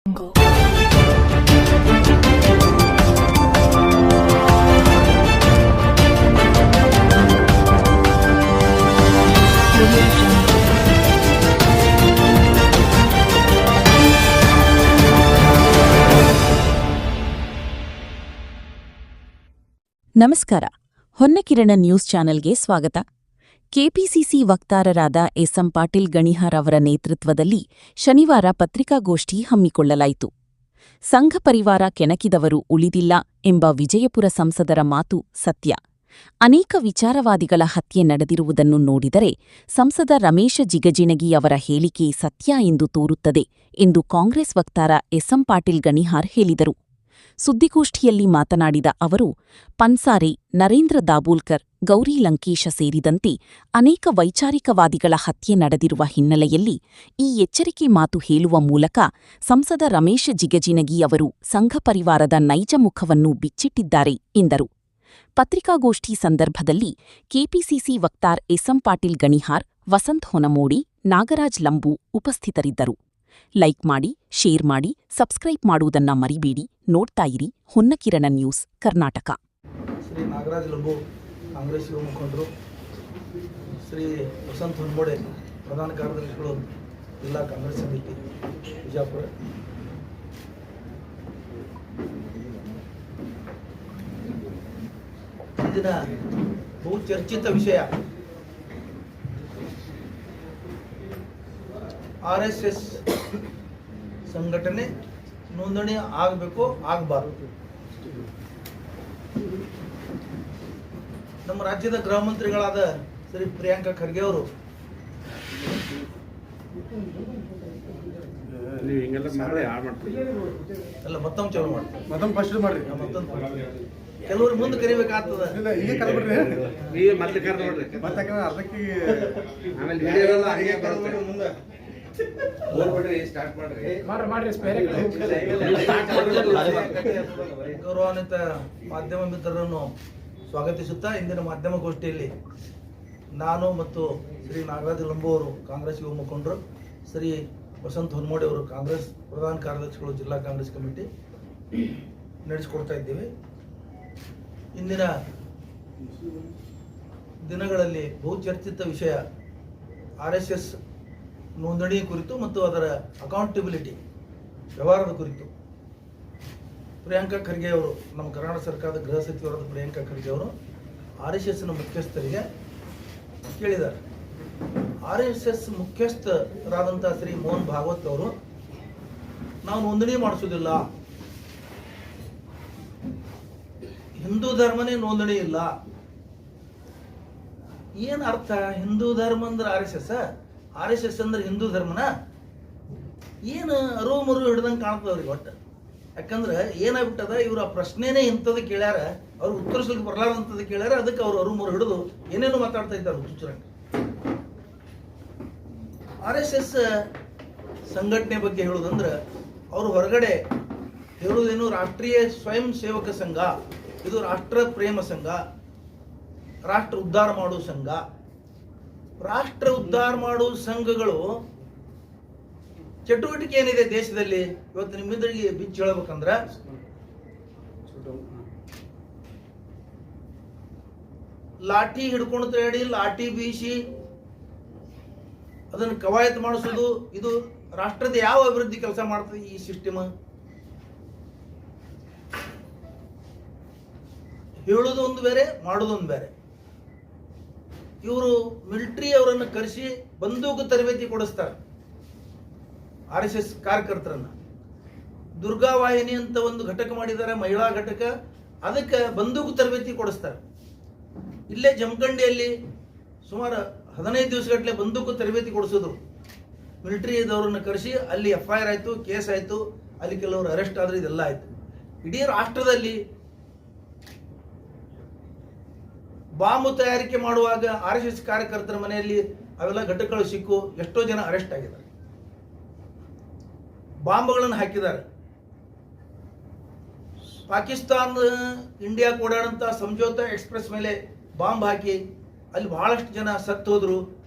ನಮಸ್ಕಾರ. ಹೊನ್ನಕಿರಣ ನ್ಯೂಸ್ ಚಾನೆಲ್ಗೆ ಸ್ವಾಗತ. ಕೆಪಿಸಿಸಿ ವಕ್ತಾರರಾದ ಎಸ್ಎಂ ಪಾಟೀಲ್ ಗಣಿಹಾರ್ ಅವರ ನೇತೃತ್ವದಲ್ಲಿ ಶನಿವಾರ ಪತ್ರಿಕಾಗೋಷ್ಠಿ ಹಮ್ಮಿಕೊಳ್ಳಲಾಯಿತು. ಸಂಘ ಪರಿವಾರ ಕೆಣಕಿದವರು ಉಳಿದಿಲ್ಲ ಎಂಬ ವಿಜಯಪುರ ಸಂಸದರ ಮಾತು ಸತ್ಯ. ಅನೇಕ ವಿಚಾರವಾದಿಗಳ ಹತ್ಯೆ ನಡೆದಿರುವುದನ್ನು ನೋಡಿದರೆ ಸಂಸದ ರಮೇಶ ಜಿಗಜಿಣಗಿ ಅವರ ಹೇಳಿಕೆ ಸತ್ಯ ಎಂದು ತೋರುತ್ತದೆ ಎಂದು ಕಾಂಗ್ರೆಸ್ ವಕ್ತಾರ ಎಸ್ಎಂ ಪಾಟೀಲ್ ಗಣಿಹಾರ್ ಹೇಳಿದರು. ಸುದ್ದಿಗೋಷ್ಠಿಯಲ್ಲಿ ಮಾತನಾಡಿದ ಅವರು, ಪನ್ಸಾರೆ, ನರೇಂದ್ರ ದಾಬೋಲ್ಕರ್, ಗೌರಿ ಲಂಕೇಶ ಸೇರಿದಂತೆ ಅನೇಕ ವೈಚಾರಿಕವಾದಿಗಳ ಹತ್ಯೆ ನಡೆದಿರುವ ಹಿನ್ನೆಲೆಯಲ್ಲಿ ಈ ಎಚ್ಚರಿಕೆ ಮಾತು ಹೇಳುವ ಮೂಲಕ ಸಂಸದ ರಮೇಶ ಜಿಗಜಿಣಗಿ ಅವರು ಸಂಘ ಪರಿವಾರದ ನೈಜ ಮುಖವನ್ನು ಬಿಚ್ಚಿಟ್ಟಿದ್ದಾರೆ ಎಂದರು. ಪತ್ರಿಕಾಗೋಷ್ಠಿ ಸಂದರ್ಭದಲ್ಲಿ ಕೆಪಿಸಿಸಿ ವಕ್ತಾರ್ ಎಸ್ಎಂ ಪಾಟೀಲ್ ಗಣಿಹಾರ್, ವಸಂತ್ ಹೊನಮೋಡಿ, ನಾಗರಾಜ್ ಲಂಬು ಉಪಸ್ಥಿತರಿದ್ದರು. ಲೈಕ್ ಮಾಡಿ, ಶೇರ್ ಮಾಡಿ, ಸಬ್ಸ್ಕ್ರೈಬ್ ಮಾಡುವುದನ್ನ ಮರಿಬೇಡಿ. ನೋಡ್ತಾ ಇರಿ ಹೊನ್ನಕಿರಣ ನ್ಯೂಸ್ ಕರ್ನಾಟಕ. ಶ್ರೀ ನಾಗರಾಜ್ ಲಂಬು ಕಾಂಗ್ರೆಸ್ ಯುವ ಮುಖಂಡರು, ಶ್ರೀ ವಸಂತ್ ಹೊನಮೋಡೆ ಪ್ರಧಾನ ಕಾರ್ಯದರ್ಶಿಗಳು, ಜಿಲ್ಲಾ ಕಾಂಗ್ರೆಸ್ ಸಮಿತಿ ಬಿಜಾಪುರ. ಇಂದಿನ ಬಹು ಚರ್ಚಿತ ವಿಷಯ RSS ಸಂಘಟನೆ ನೋಂದಣಿ ಆಗಬೇಕು ಆಗಬಾರದು. ನಮ್ಮ ರಾಜ್ಯದ ಗೃಹ ಮಂತ್ರಿಗಳಾದ ಶ್ರೀ ಪ್ರಿಯಾಂಕಾ ಖರ್ಗೆ ಅವರು ಅಲ್ಲ ಮತ್ತೊಮ್ಮೆ ಚಾಲು ಮಾಡ್ತಾರೆ, ಕೆಲವರು ಮುಂದೆ ಕರಿಬೇಕಾಗ್ತದ. ಗೌರವಾನ್ವಿತ ಮಾಧ್ಯಮ ಮಿತ್ರರನ್ನು ಸ್ವಾಗತಿಸುತ್ತಾ ಇಂದಿನ ಮಾಧ್ಯಮಗೋಷ್ಠಿಯಲ್ಲಿ ನಾನು ಮತ್ತು ಶ್ರೀ ನಾಗರಾಜ್ ಲಂಬು ಅವರು ಕಾಂಗ್ರೆಸ್ ಯುವ ಮುಖಂಡರು, ಶ್ರೀ ವಸಂತ್ ಹೊನಮೋಡಿ ಅವರು ಕಾಂಗ್ರೆಸ್ ಪ್ರಧಾನ ಕಾರ್ಯದರ್ಶಿಗಳು, ಜಿಲ್ಲಾ ಕಾಂಗ್ರೆಸ್ ಕಮಿಟಿ ನಡೆಸಿಕೊಡ್ತಾ ಇದ್ದೇವೆ. ಇಂದಿನ ದಿನಗಳಲ್ಲಿ ಬಹುಚರ್ಚಿತ ವಿಷಯ RSS ನೋಂದಣಿ ಕುರಿತು ಮತ್ತು ಅದರ ಅಕೌಂಟಬಿಲಿಟಿ ವ್ಯವಹಾರದ ಕುರಿತು ಪ್ರಿಯಾಂಕಾ ಖರ್ಗೆ ಅವರು, ನಮ್ಮ ಕರ್ನಾಟಕ ಸರ್ಕಾರದ ಗೃಹ ಸಚಿವರಾದ ಪ್ರಿಯಾಂಕಾ ಖರ್ಗೆ ಅವರು RSSನ ಮುಖ್ಯಸ್ಥರಿಗೆ ಕೇಳಿದ್ದಾರೆ. RSS ಮುಖ್ಯಸ್ಥರಾದಂಥ ಶ್ರೀ ಮೋಹನ್ ಭಾಗವತ್ ಅವರು, ನಾವು ನೋಂದಣಿ ಮಾಡಿಸೋದಿಲ್ಲ, ಹಿಂದೂ ಧರ್ಮನೇ ನೋಂದಣಿ ಇಲ್ಲ. ಏನು ಅರ್ಥ? ಹಿಂದೂ ಧರ್ಮ ಅಂದ್ರೆ RSS ಅಂದ್ರೆ ಹಿಂದೂ ಧರ್ಮನ? ಏನು ಅರು ಮರು ಹಿಡ್ದಂಗೆ ಕಾಣ್ತದೆ ಅವ್ರಿಗೆ ಒಟ್ಟು. ಯಾಕಂದ್ರೆ ಏನಾಗ್ಬಿಟ್ಟದ, ಇವ್ರ ಆ ಪ್ರಶ್ನೆನೇ ಇಂಥದ್ದು ಕೇಳ್ಯಾರ, ಅವ್ರು ಉತ್ತರಿಸ್ಲಿಕ್ಕೆ ಬರಲಾರಂಥದ್ದು ಕೇಳ್ಯಾರ, ಅದಕ್ಕೆ ಅವ್ರು ಅರು ಮರು ಹಿಡಿದು ಏನೇನು ಮಾತಾಡ್ತಾ ಇದ್ದಾರೆ ಹುಚ್ಚರಂಗೆ. RSS ಸಂಘಟನೆ ಬಗ್ಗೆ ಹೇಳುವುದಂದ್ರೆ ಅವರು ಹೊರಗಡೆ ಹೇಳುವುದೇನು, ರಾಷ್ಟ್ರೀಯ ಸ್ವಯಂ ಸೇವಕ ಸಂಘ, ಇದು ರಾಷ್ಟ್ರ ಪ್ರೇಮ ಸಂಘ, ರಾಷ್ಟ್ರ ಉದ್ಧಾರ ಮಾಡುವ ಸಂಘ. ರಾಷ್ಟ್ರ ಉದ್ಧಾರ ಮಾಡುವ ಸಂಘಗಳು ಚಟುವಟಿಕೆ ಏನಿದೆ ದೇಶದಲ್ಲಿ ಇವತ್ತು ನಿಮ್ಮಿಂದರಿಗೆ ಬಿಚ್ಚಿ ಹೇಳಬೇಕಂದ್ರೆ, ಲಾಠಿ ಹಿಡ್ಕೊಂಡು ತೇಡಿ ಲಾಠಿ ಬೀಸಿ ಅದನ್ನು ಕವಾಯತ್ ಮಾಡಿಸೋದು, ಇದು ರಾಷ್ಟ್ರದ ಯಾವ ಅಭಿವೃದ್ಧಿ ಕೆಲಸ ಮಾಡ್ತದೆ ಈ ಸಿಸ್ಟಮ್? ಹೇಳೋದು ಒಂದು ಬೇರೆ, ಮಾಡೋದು ಒಂದು ಬೇರೆ. ಇವರು ಮಿಲಿಟರಿ ಅವರನ್ನು ಕರೆಸಿ ಬಂದೂಕು ತರಬೇತಿ ಕೊಡಿಸ್ತಾರೆ RSS ಕಾರ್ಯಕರ್ತರನ್ನ. ದುರ್ಗಾವಾಹಿನಿ ಅಂತ ಒಂದು ಘಟಕ ಮಾಡಿದ್ದಾರೆ, ಮಹಿಳಾ ಘಟಕ, ಅದಕ್ಕೆ ಬಂದೂಕು ತರಬೇತಿ ಕೊಡಿಸ್ತಾರೆ. ಇಲ್ಲೇ ಜಮಖಂಡಿಯಲ್ಲಿ ಸುಮಾರು 15 ದಿವಸಗಟ್ಟಲೆ ಬಂದೂಕು ತರಬೇತಿ ಕೊಡಿಸಿದ್ರು. ಮಿಲಿಟರಿದವರನ್ನು ಕರೆಸಿ ಅಲ್ಲಿ FIR ಆಯಿತು, ಕೇಸ್ ಆಯಿತು, ಅಲ್ಲಿ ಕೆಲವರು ಅರೆಸ್ಟ್ ಆದ್ರೆ, ಇದೆಲ್ಲ ಆಯಿತು. ಇಡೀ ರಾಷ್ಟ್ರದಲ್ಲಿ ಬಾಂಬ್ ತಯಾರಿಕೆ ಮಾಡುವಾಗ RSS ಕಾರ್ಯಕರ್ತರ ಮನೆಯಲ್ಲಿ ಅವೆಲ್ಲ ಘಟಕಗಳು ಸಿಕ್ಕು ಎಷ್ಟೋ ಜನ ಅರೆಸ್ಟ್ ಆಗಿದ್ದಾರೆ, ಬಾಂಬ್ಗಳನ್ನು ಹಾಕಿದ್ದಾರೆ. ಪಾಕಿಸ್ತಾನ ಇಂಡಿಯಾ ಓಡಾಡಂತ ಸಂಜೋತಾ ಎಕ್ಸ್ಪ್ರೆಸ್ ಮೇಲೆ ಬಾಂಬ್ ಹಾಕಿ ಅಲ್ಲಿ ಬಹಳಷ್ಟು ಜನ ಸತ್ತು ಹೋದ್ರು.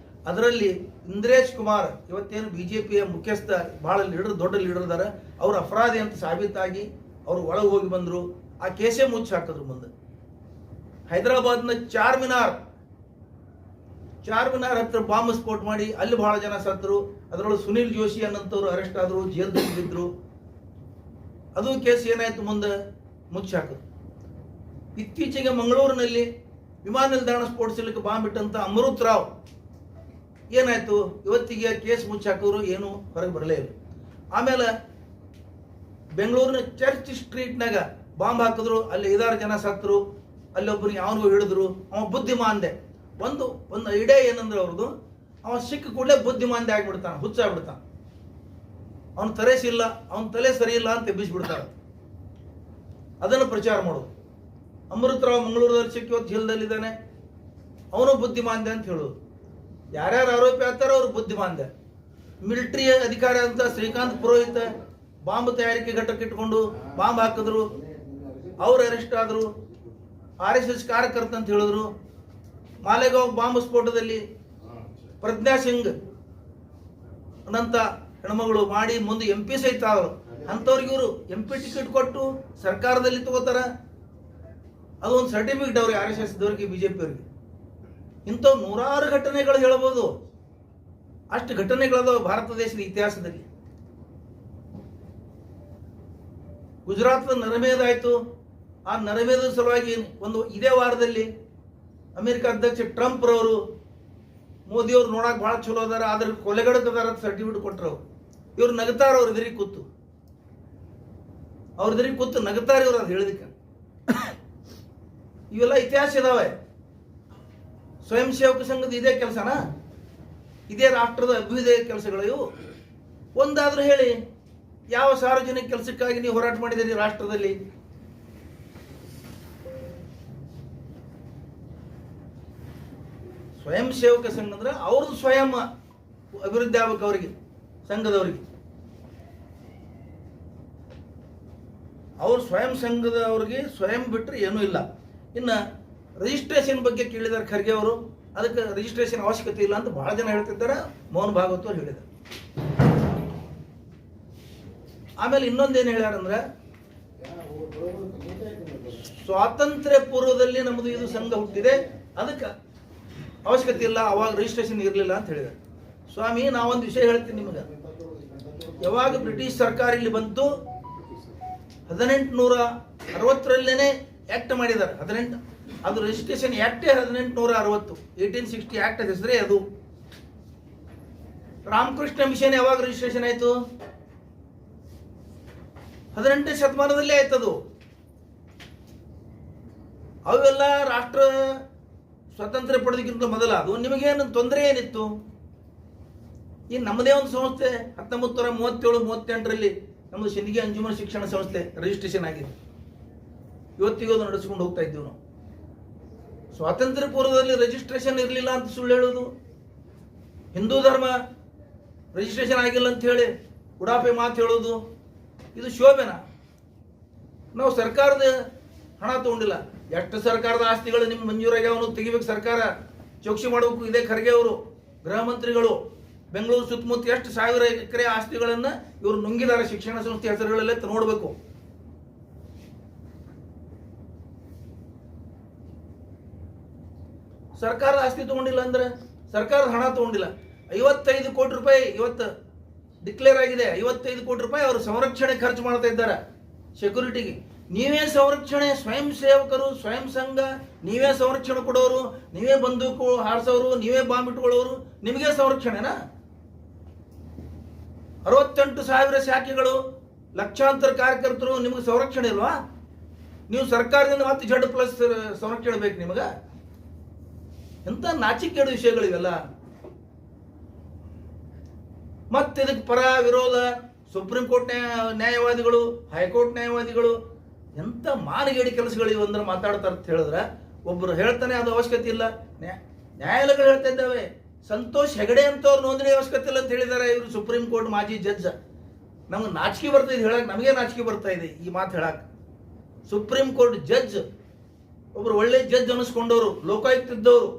ಅದರಲ್ಲಿ ಇಂದ್ರೇಶ್ ಕುಮಾರ್ ಇವತ್ತೇನು ಬಿಜೆಪಿಯ ಮುಖ್ಯಸ್ಥ, ಬಹಳ ದೊಡ್ಡ ಲೀಡರ್ ಇದಾರೆ, ಅವ್ರ ಅಪರಾಧಿ ಅಂತ ಸಾಬೀತಾಗಿ ಅವರು ಒಳಗೆ ಹೋಗಿ ಬಂದರು. ಆ ಕೇಸೇ ಮುಚ್ಚಿ ಹಾಕಿದ್ರು. ಮುಂದೆ ಹೈದರಾಬಾದ್ನ ಚಾರ್ಮಿನಾರ್ ಹತ್ರ ಬಾಂಬ್ ಸ್ಫೋಟ್ ಮಾಡಿ ಅಲ್ಲಿ ಬಹಳ ಜನ ಸತ್ತರು. ಅದರೊಳಗೆ ಸುನಿಲ್ ಜೋಶಿ ಅನ್ನಂತವ್ರು ಅರೆಸ್ಟ್ ಆದರು, ಜೈಲ್ದಲ್ಲಿ ಬಿದ್ದರು. ಅದು ಕೇಸ್ ಏನಾಯ್ತು, ಮುಂದೆ ಮುಚ್ಚಿ ಹಾಕಿದ್ರು. ಇತ್ತೀಚೆಗೆ ಮಂಗಳೂರಿನಲ್ಲಿ ವಿಮಾನ ನಿಲ್ದಾಣ ಸ್ಫೋಟಿಸಲಿಕ್ಕೆ ಬಾಂಬ್ ಇಟ್ಟಂತ ಅಮೃತ್ ರಾವ್ ಏನಾಯ್ತು, ಇವತ್ತಿಗೆ ಕೇಸ್ ಮುಚ್ಚಿ ಹಾಕಿದ್ರು, ಏನು ಹೊರಗೆ ಬರಲೇ ಇಲ್ಲ. ಆಮೇಲೆ ಬೆಂಗಳೂರಿನ ಚರ್ಚ್ ಸ್ಟ್ರೀಟ್ನಾಗ ಬಾಂಬ್ ಹಾಕಿದ್ರು, ಅಲ್ಲಿ 5-6 ಜನ ಸತ್ತರು. ಅಲ್ಲಿ ಒಬ್ಬನಿಗೆ ಅವನಿಗೂ ಹಿಡಿದ್ರು. ಅವ ಬುದ್ಧಿಮಾಂದೆ. ಒಂದು ಐಡಿಯಾ ಏನಂದ್ರೆ ಅವ್ರದ್ದು, ಅವ ಸಿಕ್ಕ ಕೂಡಲೇ ಬುದ್ಧಿಮಾಂದೆ ಆಗಿಬಿಡ್ತಾನೆ, ಹುಚ್ಚಾಗ್ಬಿಡ್ತಾನೆ. ಅವನ ತಲೆಸಿಲ್ಲ, ಅವನ ತಲೆ ಸರಿ ಇಲ್ಲ ಅಂತ ಎಬ್ಬಿಸ್ಬಿಡ್ತಾರೆ. ಅದನ್ನು ಪ್ರಚಾರ ಮಾಡೋದು. ಅಮೃತ್ ರಾವ್ ಮಂಗಳೂರಲ್ಲಿ ಸಿಕ್ಕಿ ಇವತ್ತು ಜೈಲದಲ್ಲಿದ್ದಾನೆ, ಅವನು ಬುದ್ಧಿಮಾಂದೆ ಅಂತ ಹೇಳೋದು. ಯಾರ್ಯಾರು ಆರೋಪಿ ಆಗ್ತಾರೋ ಅವ್ರು ಬುದ್ಧಿಮಾಂದೆ. ಮಿಲಿಟರಿ ಅಧಿಕಾರಿ ಅಂತ ಶ್ರೀಕಾಂತ್ ಪುರೋಹಿತ ಬಾಂಬ್ ತಯಾರಿಕೆ ಘಟಕ ಇಟ್ಕೊಂಡು ಬಾಂಬ್ ಹಾಕಿದ್ರು, ಅವ್ರು ಅರೆಸ್ಟ್ ಆದರು. RSS ಕಾರ್ಯಕರ್ತ ಅಂತ ಹೇಳಿದ್ರು. ಮಾಲೆಗಾಂವ್ ಬಾಂಬ್ ಸ್ಫೋಟದಲ್ಲಿ ಪ್ರಜ್ಞಾ ಸಿಂಗ್ ಅನ್ನಂತ ಹೆಣ್ಮಗಳು ಮಾಡಿ ಮುಂದೆ MP ಸಹಿತ ಆದರು. ಅಂಥವ್ರಿಗೆ ಇವರು MP ಟಿಕೆಟ್ ಕೊಟ್ಟು ಸರ್ಕಾರದಲ್ಲಿ ತಗೋತಾರ. ಅದು ಒಂದು ಸರ್ಟಿಫಿಕೇಟ್ ಅವ್ರಿಗೆ, RSS ದವರಿಗೆ, BJP ಅವರಿಗೆ. ಇಂಥವು 100 ಘಟನೆಗಳು ಹೇಳ್ಬೋದು. ಅಷ್ಟು ಘಟನೆಗಳದಾವ ಭಾರತ ದೇಶದ ಇತಿಹಾಸದಲ್ಲಿ. ಗುಜರಾತ್ನ ನರಮೇಧ ಆಯಿತು. ಆ ನರಮೇಧದ ಸಲುವಾಗಿ ಇದೇ ವಾರದಲ್ಲಿ ಅಮೆರಿಕ ಅಧ್ಯಕ್ಷ ಟ್ರಂಪ್ ರವರು ಮೋದಿಯವ್ರು ನೋಡಕ್ ಭಾಳ ಚಲೋ ಅದಾರ, ಆದ್ರೆ ಕೊಲೆಗಡಕದಾರ ಸರ್ಟಿಫಿಕೇಟ್ ಕೊಟ್ಟರು. ಇವ್ರು ನಗತಾರ, ಅವ್ರ ಎದುರಿಗೆ ಕೂತು ನಗತಾರ ಇವ್ರು ಅದು ಹೇಳಿದಕ್ಕೆ. ಇವೆಲ್ಲ ಇತಿಹಾಸ ಇದಾವೆ. ಸ್ವಯಂ ಸೇವಕ ಸಂಘದ ಇದೇ ಕೆಲಸನ, ಇದೇ ರಾಷ್ಟ್ರದ ಅಭ್ಯುದಯ ಕೆಲಸಗಳು ಇವು. ಒಂದಾದ್ರೂ ಹೇಳಿ, ಯಾವ ಸಾರ್ವಜನಿಕ ಕೆಲಸಕ್ಕಾಗಿ ನೀವು ಹೋರಾಟ ಮಾಡಿದ್ದೀರಿ ರಾಷ್ಟ್ರದಲ್ಲಿ? ಸ್ವಯಂ ಸೇವಕ ಸಂಘ ಅಂದ್ರೆ ಅವ್ರದ್ದು ಸ್ವಯಂ ಅಭಿವೃದ್ಧಿ ಆಗ್ಬೇಕು, ಅವರಿಗೆ, ಸಂಘದವರಿಗೆ. ಅವ್ರ ಸ್ವಯಂ ಸಂಘದವ್ರಿಗೆ ಸ್ವಯಂ ಬಿಟ್ಟರೆ ಏನೂ ಇಲ್ಲ. ಇನ್ನು ರಿಜಿಸ್ಟ್ರೇಷನ್ ಬಗ್ಗೆ ಕೇಳಿದ್ದಾರೆ ಖರ್ಗೆ ಅವರು. ಅದಕ್ಕೆ ರಿಜಿಸ್ಟ್ರೇಷನ್ ಅವಶ್ಯಕತೆ ಇಲ್ಲ ಅಂತ ಬಹಳ ಜನ ಹೇಳ್ತಿದ್ದಾರೆ. ಮೋಹನ್ ಭಾಗವತ್ ಅವರು ಹೇಳಿದ್ದಾರೆ. ಆಮೇಲೆ ಇನ್ನೊಂದೇನು ಹೇಳ್ಯಾರಂದ್ರೆ, ಸ್ವಾತಂತ್ರ್ಯ ಪೂರ್ವದಲ್ಲಿ ನಮ್ಮದು ಇದು ಸಂಘ ಹುಟ್ಟಿದೆ, ಅದಕ್ಕೆ ಅವಶ್ಯಕತೆ ಇಲ್ಲ, ಅವಾಗ ರಿಜಿಸ್ಟ್ರೇಷನ್ ಇರಲಿಲ್ಲ ಅಂತ ಹೇಳಿದ್ದಾರೆ. ಸ್ವಾಮಿ, ನಾವೊಂದು ವಿಷಯ ಹೇಳ್ತೀನಿ ನಿಮಗೆ. ಯಾವಾಗ ಬ್ರಿಟಿಷ್ ಸರ್ಕಾರ ಇಲ್ಲಿ ಬಂತು, 1860ರಲ್ಲೇನೆ ಆಕ್ಟ್ ಮಾಡಿದ್ದಾರೆ. ಅದು ರಿಜಿಸ್ಟ್ರೇಷನ್ ಆಕ್ಟೇ 1860, 1860 ಆಕ್ಟ್ ಹೆಸರೇ ಅದು. ರಾಮಕೃಷ್ಣ ಮಿಷನ್ ಯಾವಾಗ ರಿಜಿಸ್ಟ್ರೇಷನ್ ಆಯಿತು? 18ನೇ ಶತಮಾನದಲ್ಲೇ ಆಯ್ತದು. ಅವೆಲ್ಲ ರಾಷ್ಟ್ರ ಸ್ವಾತಂತ್ರ್ಯ ಪಡೆದಕ್ಕಿಂತ ಮೊದಲ. ಅದು ನಿಮಗೇನು ತೊಂದರೆ ಏನಿತ್ತು? ಈ ನಮ್ಮದೇ ಒಂದು ಸಂಸ್ಥೆ 1937-38ರಲ್ಲಿ ನಮ್ಮದು ಸಿಂದಗಿ ಅಂಜುಮನ್ ಶಿಕ್ಷಣ ಸಂಸ್ಥೆ ರಿಜಿಸ್ಟ್ರೇಷನ್ ಆಗಿದೆ. ಇವತ್ತಿಗೂ ಅದು ನಡೆಸ್ಕೊಂಡು ಹೋಗ್ತಾ ಇದ್ದೀವಿ ನಾವು. ಸ್ವಾತಂತ್ರ್ಯ ಪೂರ್ವದಲ್ಲಿ ರಿಜಿಸ್ಟ್ರೇಷನ್ ಇರಲಿಲ್ಲ ಅಂತ ಸುಳ್ಳು ಹೇಳೋದು, ಹಿಂದೂ ಧರ್ಮ ರಿಜಿಸ್ಟ್ರೇಷನ್ ಆಗಿಲ್ಲ ಅಂತ ಹೇಳಿ ಉಡಾಫೆ ಮಾತು ಹೇಳೋದು, ಇದು ಶೋಭೆನಾ? ನಾವು ಸರ್ಕಾರದ ಹಣ ತಗೊಂಡಿಲ್ಲ. ಎಷ್ಟು ಸರ್ಕಾರದ ಆಸ್ತಿಗಳು ನಿಮ್ಗೆ ಮಂಜೂರಾಗ್ಯಾವನು ತೆಗಿಬೇಕು, ಸರ್ಕಾರ ಚೌಕಸಿ ಮಾಡಬೇಕು. ಇದೇ ಖರ್ಗೆ ಅವರು, ಗೃಹ ಮಂತ್ರಿಗಳು, ಬೆಂಗಳೂರು ಸುತ್ತಮುತ್ತ ಎಷ್ಟು 1000 ಎಕರೆ ಆಸ್ತಿಗಳನ್ನು ಇವರು ನುಂಗಿದ್ದಾರೆ. ಶಿಕ್ಷಣ ಸಂಸ್ಥೆ ಹೆಸರುಗಳಲ್ಲೇ ನೋಡಬೇಕು. ಸರ್ಕಾರದ ಆಸ್ತಿ ತಗೊಂಡಿಲ್ಲ ಅಂದ್ರೆ, ಸರ್ಕಾರದ ಹಣ ತಗೊಂಡಿಲ್ಲ. 55 ಕೋಟಿ ರೂಪಾಯಿ ಇವತ್ತು ಡಿಕ್ಲೇರ್ ಆಗಿದೆ. 55 ಕೋಟಿ ರೂಪಾಯಿ ಅವರು ಸಂರಕ್ಷಣೆ ಖರ್ಚು ಮಾಡ್ತಾ ಇದ್ದಾರೆ, ಸೆಕ್ಯೂರಿಟಿಗೆ. ನೀವೇ ಸಂರಕ್ಷಣೆ, ಸ್ವಯಂ ಸೇವಕರು, ಸ್ವಯಂ ಸಂಘ, ನೀವೇ ಸಂರಕ್ಷಣೆ ಕೊಡೋರು, ನೀವೇ ಬಂದೂಕು ಹಾರಿಸೋರು, ನೀವೇ ಬಾಂಬ್ ಇಟ್ಕೊಳ್ಳೋರು, ನಿಮಗೆ ಸಂರಕ್ಷಣೆನಾ? 68,000 ಶಾಖೆಗಳು, ಲಕ್ಷಾಂತರ ಕಾರ್ಯಕರ್ತರು, ನಿಮಗೆ ಸಂರಕ್ಷಣೆ ಇಲ್ವಾ? ನೀವು ಸರ್ಕಾರದಿಂದ ಮತ್ತೆ Z+ ಸಂರಕ್ಷಣೆ ಬೇಕು ನಿಮಗೆ? ಎಂತ ನಾಚಿಕೆಡು ವಿಷಯಗಳಿವೆಲ್ಲ. ಮತ್ತೆ ಇದಕ್ಕೆ ಪರ ವಿರೋಧ, ಸುಪ್ರೀಂ ಕೋರ್ಟ್ ನ್ಯಾಯವಾದಿಗಳು, ಹೈಕೋರ್ಟ್ ನ್ಯಾಯವಾದಿಗಳು, ಎಂತ ಮಾನಗೇಡಿ ಕೆಲಸಗಳು ಇವಂದ್ರೆ ಮಾತಾಡ್ತಾರೆ ಅಂತ ಹೇಳಿದ್ರೆ, ಒಬ್ಬರು ಹೇಳ್ತಾನೆ ಅದು ಅವಶ್ಯಕತೆ ಇಲ್ಲ. ನ್ಯಾಯಾಲಯಗಳು ಹೇಳ್ತಾ ಇದ್ದಾವೆ. ಸಂತೋಷ್ ಹೆಗಡೆ ಅಂತವ್ರು ನೋಂದಣಿ ಅವಶ್ಯಕತೆ ಇಲ್ಲ ಅಂತ ಹೇಳಿದ್ದಾರೆ ಇವರು ಸುಪ್ರೀಂ ಕೋರ್ಟ್ ಮಾಜಿ ಜಡ್ಜ್. ನಮ್ಗೆ ನಾಚಿಕೆ ಬರ್ತಾ ಇದೆ ಹೇಳಕ್, ನಮಗೆ ನಾಚಿಕೆ ಬರ್ತಾ ಇದೆ ಈ ಮಾತು ಹೇಳಕ್. ಸುಪ್ರೀಂ ಕೋರ್ಟ್ ಜಡ್ಜ್, ಒಬ್ರು ಒಳ್ಳೆ ಜಡ್ಜ್ ಅನಿಸ್ಕೊಂಡವರು, ಲೋಕಾಯುಕ್ತ ಇದ್ದವರು,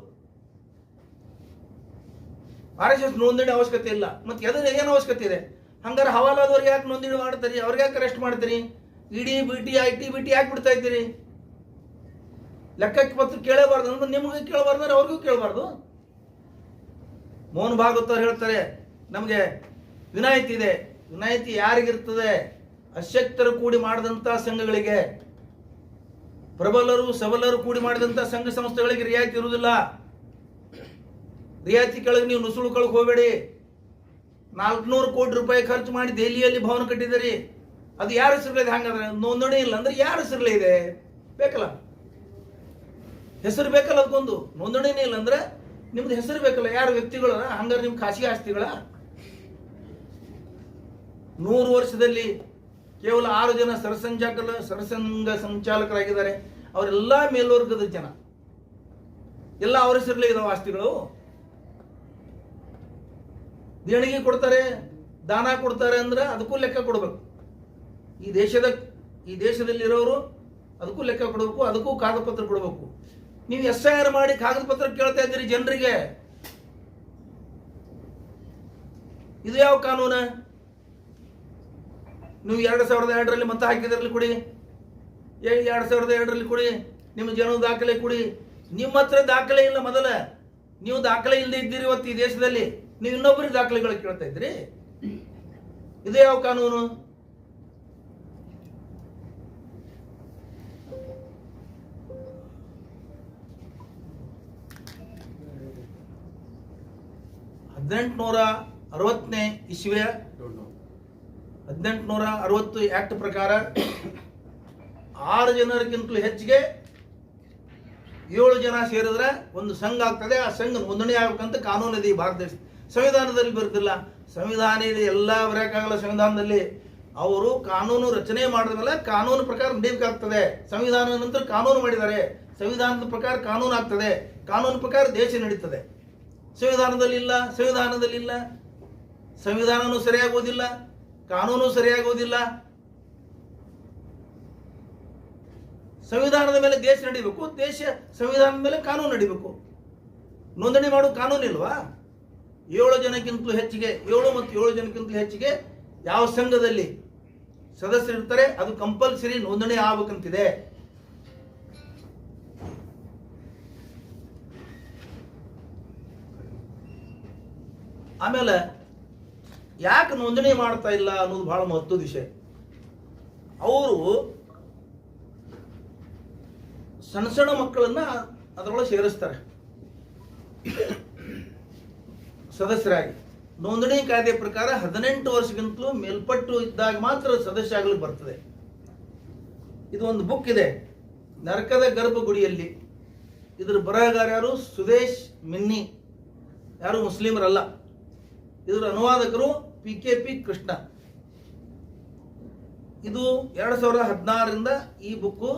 RSS ನೋಂದಣಿ ಅವಶ್ಯಕತೆ ಇಲ್ಲ. ಮತ್ತೆ ಎದ್ರ ಏನು ಅವಶ್ಯಕತೆ ಇದೆ? ಹಂಗಾರೆ ಹವಾಲಾದವ್ರಿಗೆ ಯಾಕೆ ನೋಂದಣಿ ಮಾಡ್ತೀರಿ? ಅವ್ರಿಗೆ ಯಾಕೆ ಅರೆಸ್ಟ್ ಮಾಡ್ತೀರಿ? ಇಡಿ ಬಿಟಿ ಐಟಿ ಬಿಟಿ ಯಾಕೆ ಬಿಡ್ತಾ ಇದ್ದೀರಿ? ಲೆಕ್ಕಕ್ಕೆ ಪತ್ರ ಕೇಳಬಾರ್ದು ಅಂದ್ರೆ ನಿಮಗೆ ಕೇಳಬಾರ್ದು ಅಂದ್ರೆ ಅವ್ರಿಗೂ ಕೇಳಬಾರ್ದು. ಮೋಹನ್ ಭಾಗವತ್ ಅವ್ರು ಹೇಳ್ತಾರೆ, ನಮಗೆ ವಿನಾಯಿತಿ ಇದೆ. ವಿನಾಯಿತಿ ಯಾರಿಗಿರ್ತದೆ? ಅಶಕ್ತರು ಕೂಡಿ ಮಾಡಿದಂಥ ಸಂಘಗಳಿಗೆ, ಪ್ರಬಲರು ಸಬಲರು ಕೂಡಿ ಮಾಡಿದಂಥ ಸಂಘ ಸಂಸ್ಥೆಗಳಿಗೆ ರಿಯಾಯಿತಿ ಇರುವುದಿಲ್ಲ. ರಿಯಾಯಿತಿ ಕೆಳಗೆ ನೀವು ನುಸುಳುಕೊಳಕ್ಕೆ ಹೋಗಬೇಡಿ. 400 ಕೋಟಿ ರೂಪಾಯಿ ಖರ್ಚು ಮಾಡಿ ದೆಹಲಿಯಲ್ಲಿ ಭವನ ಕಟ್ಟಿದ್ದೀರಿ. ಅದು ಯಾರ ಹೆಸರಲ್ಲಿದೆ? ಹಂಗಾದ್ರೆ ನೋಂದಣಿ ಇಲ್ಲ ಅಂದ್ರೆ ಯಾರ ಹೆಸರಲ್ಲೇ ಇದೆ? ಬೇಕಲ್ಲ, ಹೆಸರು ಬೇಕಲ್ಲ. ಅದಕ್ಕೊಂದು ನೋಂದಣಿನೇ ಇಲ್ಲ ಅಂದ್ರೆ ನಿಮ್ದು ಹೆಸರು ಬೇಕಲ್ಲ. ಯಾರು ವ್ಯಕ್ತಿಗಳ? ಹಂಗಾರೆ ನಿಮ್ ಖಾಸಗಿ ಆಸ್ತಿಗಳ? 100 ವರ್ಷದಲ್ಲಿ ಕೇವಲ 6 ಜನ ಸರಸಂಘ ಸಂಚಾಲಕರಾಗಿದ್ದಾರೆ. ಅವರೆಲ್ಲ ಮೇಲ್ವರ್ಗದ ಜನ, ಎಲ್ಲ ಅವರ ಹೆಸರಲ್ಲೇ ಇದಾವ ಆಸ್ತಿಗಳು. ದೇಣಿಗೆ ಕೊಡ್ತಾರೆ, ದಾನ ಕೊಡ್ತಾರೆ ಅಂದ್ರೆ ಅದಕ್ಕೂ ಲೆಕ್ಕ ಕೊಡಬೇಕು. ಈ ದೇಶದಲ್ಲಿರೋರು ಅದಕ್ಕೂ ಲೆಕ್ಕ ಕೊಡಬೇಕು, ಅದಕ್ಕೂ ಕಾಗದ ಪತ್ರ ಕೊಡಬೇಕು. ನೀವು SIR ಮಾಡಿ ಕಾಗದ ಪತ್ರ ಕೇಳ್ತಾ ಇದ್ದೀರಿ ಜನರಿಗೆ. ಇದು ಯಾವ ಕಾನೂನು? ನೀವು 2002ರಲ್ಲಿ ಮತ ಹಾಕಿದ್ರಲ್ಲಿ ಕೊಡಿ, 2002ರಲ್ಲಿ ಕೊಡಿ, ನಿಮ್ಮ ಜನ ದಾಖಲೆ ಕೊಡಿ. ನಿಮ್ಮ ಹತ್ರ ದಾಖಲೆ ಇಲ್ಲ. ಮೊದಲ ನೀವು ದಾಖಲೆ ಇಲ್ಲದೆ ಇದ್ದೀರಿ ಇವತ್ತು ಈ ದೇಶದಲ್ಲಿ. ನೀವು ಇನ್ನೊಬ್ಬರಿಗೆ ದಾಖಲೆಗಳು ಕೇಳ್ತಾ ಇದ್ರಿ. ಇದು ಯಾವ ಕಾನೂನು? ಇಸ್ವಿಯ 1860 ಆಕ್ಟ್ ಪ್ರಕಾರ 6 ಜನರಿಗಿಂತಲೂ ಹೆಚ್ಚಿಗೆ 7 ಜನ ಸೇರಿದ್ರೆ ಒಂದು ಸಂಘ ಆಗ್ತದೆ. ಆ ಸಂಘ ನೋಂದಣಿ ಆಗ್ಬೇಕಂತ ಕಾನೂನು ಇದೆ ಈ ಭಾರತ ದೇಶ. ಸಂವಿಧಾನದಲ್ಲಿ ಬರ್ತಿಲ್ಲ. ಸಂವಿಧಾನ ಇದೆ, ಎಲ್ಲ ಬರೆಯಕ್ಕಾಗಲ್ಲ ಸಂವಿಧಾನದಲ್ಲಿ. ಅವರು ಕಾನೂನು ರಚನೆ ಮಾಡಿದ ಮೇಲೆ ಕಾನೂನು ಪ್ರಕಾರ ನಡೀಬೇಕಾಗ್ತದೆ. ಸಂವಿಧಾನದ ನಂತರ ಕಾನೂನು ಮಾಡಿದ್ದಾರೆ. ಸಂವಿಧಾನದ ಪ್ರಕಾರ ಕಾನೂನು ಆಗ್ತದೆ. ಕಾನೂನು ಪ್ರಕಾರ ದೇಶ ನಡೀತದೆ. ಸಂವಿಧಾನದಲ್ಲಿ ಇಲ್ಲ. ಸಂವಿಧಾನನೂ ಸರಿಯಾಗೋದಿಲ್ಲ, ಕಾನೂನು ಸರಿಯಾಗೋದಿಲ್ಲ. ಸಂವಿಧಾನದ ಮೇಲೆ ದೇಶ ನಡಿಬೇಕು, ಸಂವಿಧಾನದ ಮೇಲೆ ಕಾನೂನು ನಡಿಬೇಕು. ನೋಂದಣಿ ಮಾಡೋ ಕಾನೂನು ಇಲ್ವಾ? 7 ಜನಕ್ಕಿಂತಲೂ ಹೆಚ್ಚಿಗೆ, 7 ಮತ್ತು 7 ಜನಕ್ಕಿಂತಲೂ ಹೆಚ್ಚಿಗೆ ಯಾವ ಸಂಘದಲ್ಲಿ ಸದಸ್ಯರಿರ್ತಾರೆ ಅದು ಕಂಪಲ್ಸರಿ ನೋಂದಣಿ ಆಗ್ಬೇಕಂತಿದೆ. ಆಮೇಲೆ ಯಾಕೆ ನೋಂದಣಿ ಮಾಡ್ತಾ ಇಲ್ಲ ಅನ್ನೋದು ಬಹಳ ಮಹತ್ವದ ವಿಷಯ. ಅವರು ಸಣ್ಣ ಮಕ್ಕಳನ್ನ ಅದರೊಳಗೆ ಸೇರಿಸ್ತಾರೆ ಸದಸ್ಯರಾಗಿ. ನೋಂದಣಿ ಕಾಯ್ದೆ ಪ್ರಕಾರ 18 ವರ್ಷಕ್ಕಿಂತಲೂ ಮೇಲ್ಪಟ್ಟು ಇದ್ದಾಗ ಮಾತ್ರ ಸದಸ್ಯ ಆಗಲಿಕ್ಕೆ ಬರ್ತದೆ. ಇದು ಒಂದು ಬುಕ್ ಇದೆ, ನರಕದ ಗರ್ಭಗುಡಿಯಲ್ಲಿ. ಇದರ ಬರಹಗಾರ ಯಾರು? ಸುದೇಶ್ ಮಿನ್ನಿ, ಯಾರು ಮುಸ್ಲಿಮರಲ್ಲ. ಇದರ ಅನುವಾದಕರು PKP ಕೃಷ್ಣ. ಇದು 2016ರಿಂದ ಈ ಬುಕ್ಕು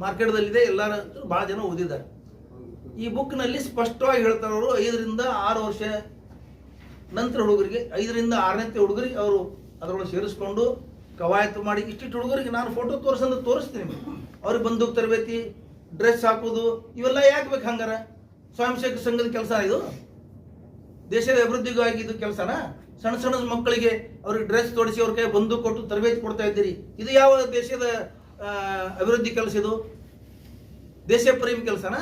ಮಾರ್ಕೆಟ್ದಲ್ಲಿದೆ. ಎಲ್ಲರ ಬಹಳ ಜನ ಓದಿದ್ದಾರೆ. ಈ ಬುಕ್ನಲ್ಲಿ ಸ್ಪಷ್ಟವಾಗಿ ಹೇಳ್ತಾರೆ ಅವರು 5 ರಿಂದ 6 ವರ್ಷ ನಂತರ ಹುಡುಗರಿಗೆ, 5 ರಿಂದ 6ನೇ ಹುಡುಗರಿಗೆ ಅವರು ಅದರೊಳಗೆ ಸೇರಿಸ್ಕೊಂಡು ಕವಾಯತು ಮಾಡಿ ಇಷ್ಟಿಟ್ಟು ಹುಡುಗರಿಗೆ ನಾನು ಫೋಟೋ ತೋರಿಸ್ತೀನಿ. ಅವ್ರಿಗೆ ಬಂದೂಕ್ ತರಬೇತಿ, ಡ್ರೆಸ್ ಹಾಕೋದು, ಇವೆಲ್ಲ ಯಾಕೆ ಬೇಕು? ಹಂಗಾರ ಸ್ವಯಂ ಸೇವಕ ಸಂಘದ ಕೆಲಸ ಇದು? ದೇಶದ ಅಭಿವೃದ್ಧಿಗಾಗಿ ಇದು ಕೆಲಸನ? ಸಣ್ಣ ಮಕ್ಕಳಿಗೆ ಅವ್ರಿಗೆ ಡ್ರೆಸ್ ತೊಡಿಸಿ ಅವ್ರ ಕೈ ಬಂದೂಕ್ ಕೊಟ್ಟು ತರಬೇತಿ ಕೊಡ್ತಾ ಇದ್ದೀರಿ. ಇದು ಯಾವ ದೇಶದ ಅಭಿವೃದ್ಧಿ ಕೆಲಸ? ಇದು ದೇಶ ಪ್ರೇಮಿ ಕೆಲಸನ?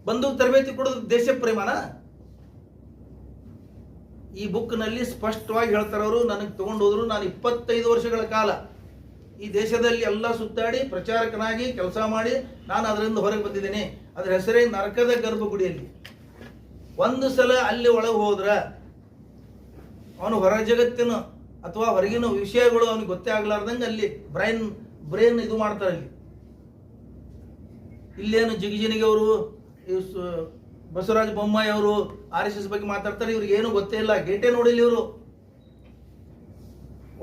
ಬಂದೂಕ್ ತರಬೇತಿ ಕೊಡೋದು ದೇಶ ಪ್ರೇಮನ? ಈ ಬುಕ್ನಲ್ಲಿ ಸ್ಪಷ್ಟವಾಗಿ ಹೇಳ್ತಾರೆ ಅವರು. ನನಗೆ ತಗೊಂಡು ಹೋದ್ರು. ನಾನು 25 ವರ್ಷಗಳ ಕಾಲ ಈ ದೇಶದಲ್ಲಿ ಎಲ್ಲ ಸುತ್ತಾಡಿ ಪ್ರಚಾರಕನಾಗಿ ಕೆಲಸ ಮಾಡಿ ನಾನು ಅದರಿಂದ ಹೊರಗೆ ಬಂದಿದ್ದೇನೆ. ಅದರ ಹೆಸರೇ ನರಕದ ಗರ್ಭಗುಡಿಯಲ್ಲಿ. ಒಂದು ಸಲ ಅಲ್ಲಿ ಒಳಗೆ ಹೋದ್ರ ಅವನು ಹೊರ ಜಗತ್ತಿನ ಅಥವಾ ಹೊರಗಿನ ವಿಷಯಗಳು ಅವನಿಗೆ ಗೊತ್ತೇ ಆಗ್ಲಾರ್ದಂಗೆ ಅಲ್ಲಿ ಬ್ರೈನ್ ಇದು ಮಾಡ್ತಾರೆ. ಇಲ್ಲೇನು ಜಿಗಿಜಿನಿಗೆ ಅವರು, ಬಸವರಾಜ ಬೊಮ್ಮಾಯಿ ಅವರು RSS ಬಗ್ಗೆ ಮಾತಾಡ್ತಾರೆ. ಇವ್ರಿಗೆ ಏನು ಗೊತ್ತೇ ಇಲ್ಲ, ಗೇಟೇ ನೋಡಿಲ್ಲ ಇವರು.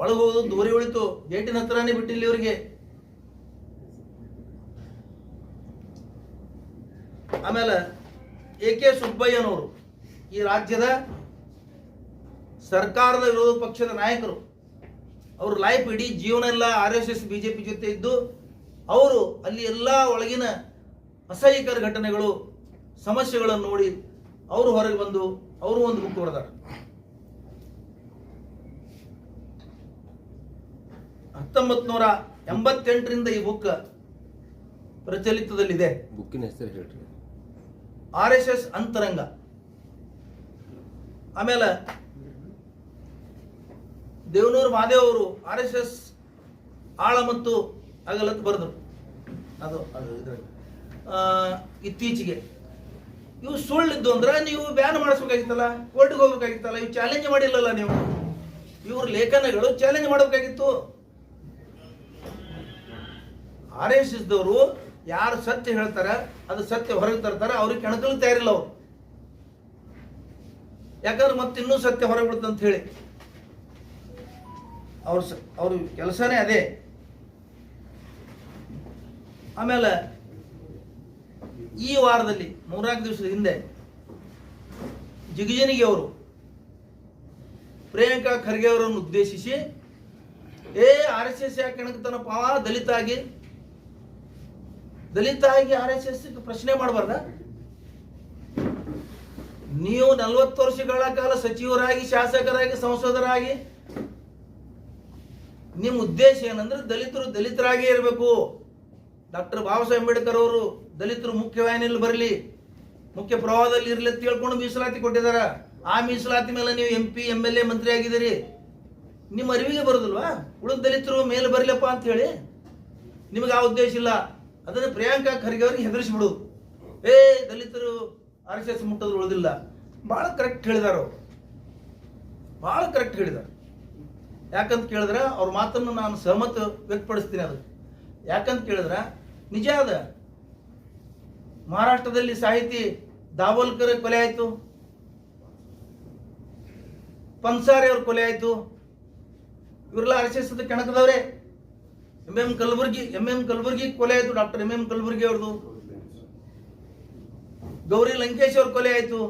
ಒಳಗೆ ಹೋಗೋದು ದೂರಿ ಉಳಿತು, ಗೇಟಿನ ಹತ್ರನೇ ಬಿಟ್ಟಿಲ್ಲ ಇವರಿಗೆ. ಆಮೇಲೆ AK ಸುಬ್ಬಯ್ಯನವರು ಈ ರಾಜ್ಯದ ಸರ್ಕಾರದ ವಿರೋಧ ಪಕ್ಷದ ನಾಯಕರು. ಅವ್ರ ಲೈಫ್ ಇಡೀ ಜೀವನ ಎಲ್ಲ RSS BJP ಜೊತೆ ಇದ್ದು ಅವರು ಅಲ್ಲಿ ಎಲ್ಲ ಒಳಗಿನ ಅಸಹ್ಯಕರ ಘಟನೆಗಳು, ಸಮಸ್ಯೆಗಳನ್ನು ನೋಡಿ ಅವರು ಹೊರಗೆ ಬಂದು ಅವರು ಒಂದು ಬುಕ್ ಬರೆದಾರ. 1988ರಿಂದ ಈ ಬುಕ್ ಪ್ರಚಲಿತದಲ್ಲಿದೆ. ಬುಕ್ಕಿನ ಹೆಸರು ಹೇಳ್ರಿ. RSS ಅಂತರಂಗ. ಆಮೇಲೆ ದೇವನೂರು ಮಹಾದೇವ್ ಅವರು RSS ಆಳ ಮತ್ತು ಅಗಲತ್ ಬರೆದರು. ಅದು ಇದ್ರಲ್ಲಿ ಇತ್ತೀಚೆಗೆ ಇವು ಸುಳ್ಳಿದ್ದು ಅಂದ್ರೆ ನೀವು ಬ್ಯಾನ್ ಮಾಡಿಸ್ಬೇಕಾಗಿತ್ತಲ್ಲ, ಕೋರ್ಟ್ಗೆ ಹೋಗ್ಬೇಕಾಗಿತ್ತಲ್ಲ. ಇವು ಚಾಲೆಂಜ್ ಮಾಡಿಲ್ಲಲ್ಲ ನೀವು. ಇವ್ರ ಲೇಖನಗಳು ಚಾಲೆಂಜ್ ಮಾಡಬೇಕಾಗಿತ್ತು. RSS ದವರು ಯಾರು ಸತ್ಯ ಹೇಳ್ತಾರ, ಅದು ಸತ್ಯ ಹೊರಗೆ ತರ್ತಾರ, ಅವ್ರಿಗೆ ಕೆಣಕಲು ತಯಾರಿಲ್ಲ ಅವರು. ಯಾಕಂದ್ರೆ ಮತ್ತೆ ಇನ್ನೂ ಸತ್ಯ ಹೊರಗೆ ಬಿಡುತ್ತಂತ ಹೇಳಿ ಅವ್ರ ಕೆಲಸನೇ ಅದೇ. ಆಮೇಲೆ ಈ ವಾರದಲ್ಲಿ 3-4 ದಿವಸದ ಹಿಂದೆ ಜಿಗಜಿಣಗಿ ಅವರು ಪ್ರಿಯಾಂಕಾ ಖರ್ಗೆ ಅವರನ್ನು ಉದ್ದೇಶಿಸಿ RSS ಯಾಕೆ ಕೆಣಕ್ತಾನಪ್ಪ, ದಲಿತ ಆಗಿ RSS ಪ್ರಶ್ನೆ ಮಾಡಬಾರ್ದ? ನೀವು 40 ವರ್ಷಗಳ ಕಾಲ ಸಚಿವರಾಗಿ, ಶಾಸಕರಾಗಿ, ಸಂಸದರಾಗಿ ನಿಮ್ಮ ಉದ್ದೇಶ ಏನಂದ್ರೆ ದಲಿತರು ದಲಿತರಾಗೇ ಇರಬೇಕು. ಡಾಕ್ಟರ್ ಬಾಬಾ ಸಾಹೇಬ್ ಅಂಬೇಡ್ಕರ್ ಅವರು ದಲಿತರು ಮುಖ್ಯವಾಹಿನಿಯಲ್ಲಿ ಬರಲಿ, ಮುಖ್ಯ ಪ್ರವಾಹದಲ್ಲಿ ಇರಲಿ ಅಂತ ಹೇಳ್ಕೊಂಡು ಮೀಸಲಾತಿ ಕೊಟ್ಟಿದ್ದಾರೆ. ಆ ಮೀಸಲಾತಿ ಮೇಲೆ ನೀವು MP, MLA, ಮಂತ್ರಿ ಆಗಿದ್ದೀರಿ. ನಿಮ್ಮ ಅರಿವಿಗೆ ಬರೋದಿಲ್ವಾ ಉಳಿದ ದಲಿತರು ಮೇಲೆ ಬರಲಪ್ಪ ಅಂತ ಹೇಳಿ? ನಿಮಗೆ ಆ ಉದ್ದೇಶ ಇಲ್ಲ. ಅದನ್ನು ಪ್ರಿಯಾಂಕಾ ಖರ್ಗೆ ಅವರಿಗೆ ಹೆದರಿಸಿಬಿಡೋದು. ದಲಿತರು RSS ಮುಟ್ಟೋದು ಉಳಿದಿಲ್ಲ. ಭಾಳ ಕರೆಕ್ಟ್ ಹೇಳಿದಾರ ಅವರು, ಭಾಳ ಕರೆಕ್ಟ್ ಹೇಳಿದಾರೆ. ಯಾಕಂತ ಕೇಳಿದ್ರೆ ಅವ್ರ ಮಾತನ್ನು ನಾನು ಸಹಮತ ವ್ಯಕ್ತಪಡಿಸ್ತೀನಿ. ಅದು ಯಾಕಂತ ಕೇಳಿದ್ರೆ ನಿಜ ಅದ. ಮಹಾರಾಷ್ಟ್ರದಲ್ಲಿ ಸಾಹಿತಿ ದಾಬೋಲ್ಕರ್ ಕೊಲೆ ಆಯಿತು, ಪನ್ಸಾರಿ ಅವ್ರ ಕೊಲೆ ಆಯಿತು. ಇವರೆಲ್ಲ RSS ಕೆಣಕದವ್ರೆ. ಎಂ ಕಲಬುರ್ಗಿ ಕೊಲೆ ಆಯಿತು, ಡಾಕ್ಟರ್ ಎಂ ಕಲಬುರ್ಗಿ ಅವ್ರದ್ದು. ಗೌರಿ ಲಂಕೇಶ್ ಅವ್ರ ಕೊಲೆ ಆಯಿತು.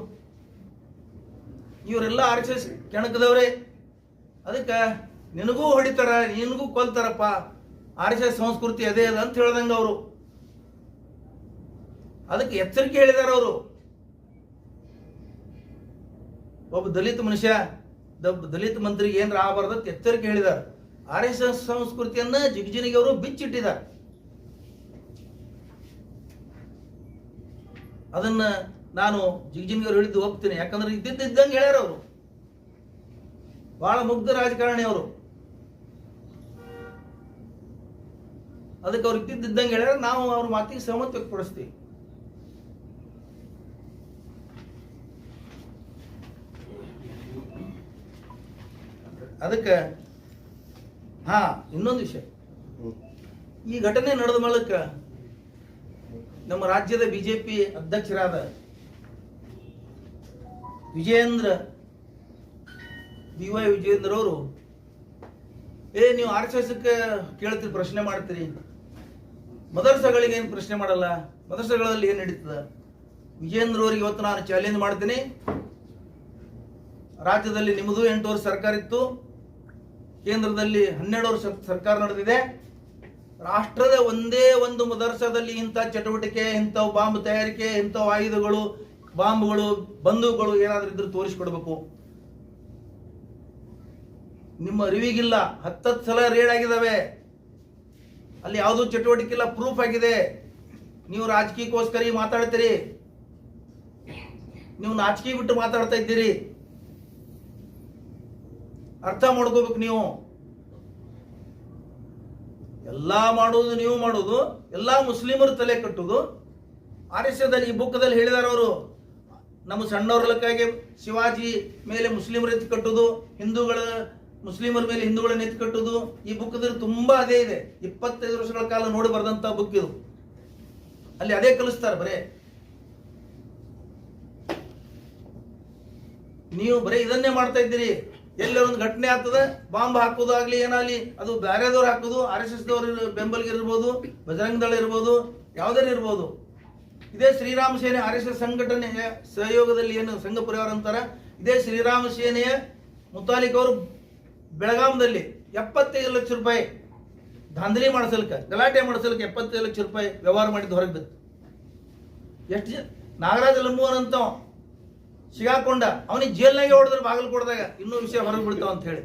ಇವರೆಲ್ಲ RSS ಕೆಣಕದವ್ರೆ. ಅದಕ್ಕೆ ನಿನಗೂ ಹೊಡಿತಾರ, ನಿನಗೂ ಕೊಲ್ತಾರಪ್ಪ, RSS ಸಂಸ್ಕೃತಿ ಅದೇ ಅದ ಅಂತ ಹೇಳ್ದಂಗ ಅವರು. ಅದಕ್ಕೆ ಎಚ್ಚರಿಕೆ ಹೇಳಿದಾರ ಅವರು. ಒಬ್ಬ ದಲಿತ ಮನುಷ್ಯ, ದಲಿತ ಮಂತ್ರಿಗೆ ಏನ್ರ ಆಗಬಾರ್ದಂತ ಎಚ್ಚರಿಕೆ ಹೇಳಿದಾರೆ. RSS ಸಂಸ್ಕೃತಿಯನ್ನ ಜಿಗಜಿಣಗಿ ಅವರು ಬಿಚ್ಚಿಟ್ಟಿದ್ದಾರೆ. ಅದನ್ನ ನಾನು ಜಿಗಜಿಣಗಿ ಅವರು ಹೇಳಿದ್ದು ಹೋಗ್ತೀನಿ. ಯಾಕಂದ್ರೆ ಇದ್ದಂಗೆ ಹೇಳ್ಯಾರ ಅವರು. ಬಹಳ ಮುಗ್ಧ ರಾಜಕಾರಣಿ ಅವರು. ಅದಕ್ಕೆ ಅವ್ರು ಇದ್ದಂಗೆ ಹೇಳ್ಯಾರ. ನಾವು ಅವ್ರ ಮಾತಿಗೆ ಸಹಮತ ವ್ಯಕ್ತಪಡಿಸ್ತೀವಿ. ಅದಕ್ಕೆ ಇನ್ನೊಂದು ವಿಷಯ, ಈ ಘಟನೆ ನಡೆದ ಮೂಲಕ ನಮ್ಮ ರಾಜ್ಯದ BJP ಅಧ್ಯಕ್ಷರಾದ BY ವಿಜಯೇಂದ್ರ ಅವರು ನೀವು RSS ಕೇಳ್ತೀರಿ, ಪ್ರಶ್ನೆ ಮಾಡ್ತೀರಿ, ಮದರ್ಸಗಳಿಗೆ ಏನು ಪ್ರಶ್ನೆ ಮಾಡಲ್ಲ, ಮದರ್ಸಗಳಲ್ಲಿ ಏನು ನಡೀತದ? ವಿಜಯೇಂದ್ರ ಅವರಿಗೆ ಇವತ್ತು ನಾನು ಚಾಲೆಂಜ್ ಮಾಡ್ತೀನಿ. ರಾಜ್ಯದಲ್ಲಿ ನಿಮ್ಮದು 8 ವರ್ಷ ಸರ್ಕಾರ ಇತ್ತು, ಕೇಂದ್ರದಲ್ಲಿ 12 ವರ್ಷ ಸರ್ಕಾರ ನಡೆದಿದೆ. ರಾಷ್ಟ್ರದ ಒಂದೇ ಒಂದು ಮದರ್ಸದಲ್ಲಿ ಇಂಥ ಚಟುವಟಿಕೆ, ಇಂಥ ಬಾಂಬ್ ತಯಾರಿಕೆ, ಇಂಥ ಆಯುಧಗಳು, ಬಾಂಬ್ಗಳು, ಬಂದೂಕುಗಳು ಏನಾದರೂ ಇದ್ರೂ ತೋರಿಸಿಕೊಡ್ಬೇಕು. ನಿಮ್ಮ ಅರಿವಿಗಿಲ್ಲ, 10 ಸಲ ರೇಡ್ ಆಗಿದಾವೆ, ಅಲ್ಲಿ ಯಾವುದೂ ಚಟುವಟಿಕೆ ಇಲ್ಲ, ಪ್ರೂಫ್ ಆಗಿದೆ. ನೀವು ರಾಜಕೀಯಕ್ಕೋಸ್ಕರ ಮಾತಾಡ್ತೀರಿ, ನೀವು ನಾಚಿಕೆ ಬಿಟ್ಟು ಮಾತಾಡ್ತಾ ಇದ್ದೀರಿ. ಅರ್ಥ ಮಾಡ್ಕೋಬೇಕು. ನೀವು ಎಲ್ಲಾ ಮಾಡೋದು, ನೀವು ಮಾಡೋದು, ಎಲ್ಲಾ ಮುಸ್ಲಿಮರು ತಲೆ ಕಟ್ಟುದು. RSS ಈ ಬುಕ್ದಲ್ಲಿ ಹೇಳಿದಾರ ಅವರು. ನಮ್ಮ ಸಣ್ಣವ್ರಲಕ್ಕಾಗಿ ಶಿವಾಜಿ ಮೇಲೆ ಮುಸ್ಲಿಮರು ಎತ್ತಿ ಕಟ್ಟುದು, ಮುಸ್ಲಿಮರ ಮೇಲೆ ಹಿಂದೂಗಳನ್ನ ಎತ್ತಿ ಕಟ್ಟುದು. ಈ ಬುಕ್ದಲ್ಲಿ ತುಂಬಾ ಅದೇ ಇದೆ. 25 ವರ್ಷಗಳ ಕಾಲ ನೋಡಿ ಬರೆದಂತ ಬುಕ್ ಇದು. ಅಲ್ಲಿ ಅದೇ ಕಲಿಸ್ತಾರೆ. ಬರೇ ನೀವು ಬರೀ ಇದನ್ನೇ ಮಾಡ್ತಾ ಇದ್ದೀರಿ. ಎಲ್ಲರ ಒಂದು ಘಟನೆ ಆಗ್ತದೆ, ಬಾಂಬ್ ಹಾಕೋದು ಆಗ್ಲಿ, ಏನಾಗ್ಲಿ, ಅದು ಬೇರೆದವ್ರು ಹಾಕೋದು, RSS ದವ್ರು ಬೆಂಬಲಿಗಿರ್ಬೋದು, ಬಜರಂಗ ದಳ ಇರ್ಬೋದು, ಯಾವುದೇ ಇರ್ಬೋದು. ಇದೇ ಶ್ರೀರಾಮ ಸೇನೆ RSS ಸಂಘಟನೆಯ ಸಹಯೋಗದಲ್ಲಿ ಏನು ಸಂಘ ಪರಿವಾರ ಅಂತಾರ, ಇದೇ ಶ್ರೀರಾಮ ಸೇನೆಯ ಮುತಾಲಿಕ್ ಅವರು ಬೆಳಗಾಮದಲ್ಲಿ 75 ಲಕ್ಷ ರೂಪಾಯಿ ಧಾಂಧಲಿ ಮಾಡಿಸಲಿಕ್ಕೆ, ಗಲಾಟೆ ಮಾಡಿಸಲಿಕ್ಕೆ 75 ಲಕ್ಷ ರೂಪಾಯಿ ವ್ಯವಹಾರ ಮಾಡಿದ್ದು ಹೊರಗೆ ಬಿತ್ತು. ಎಷ್ಟು ನಾಗರಾಜ ಲಂಬುವನ್ ಅಂತ ಸಿಗಾಕೊಂಡ, ಅವನಿಗೆ ಜೈಲ್ನಾಗೆ ಹೊಡೆದ್ರೆ ಬಾಗಲಕೋಟದಾಗ ಇನ್ನೂ ವಿಷಯ ಹೊರಗೆ ಬಿಡ್ತಾವ ಅಂತ ಹೇಳಿ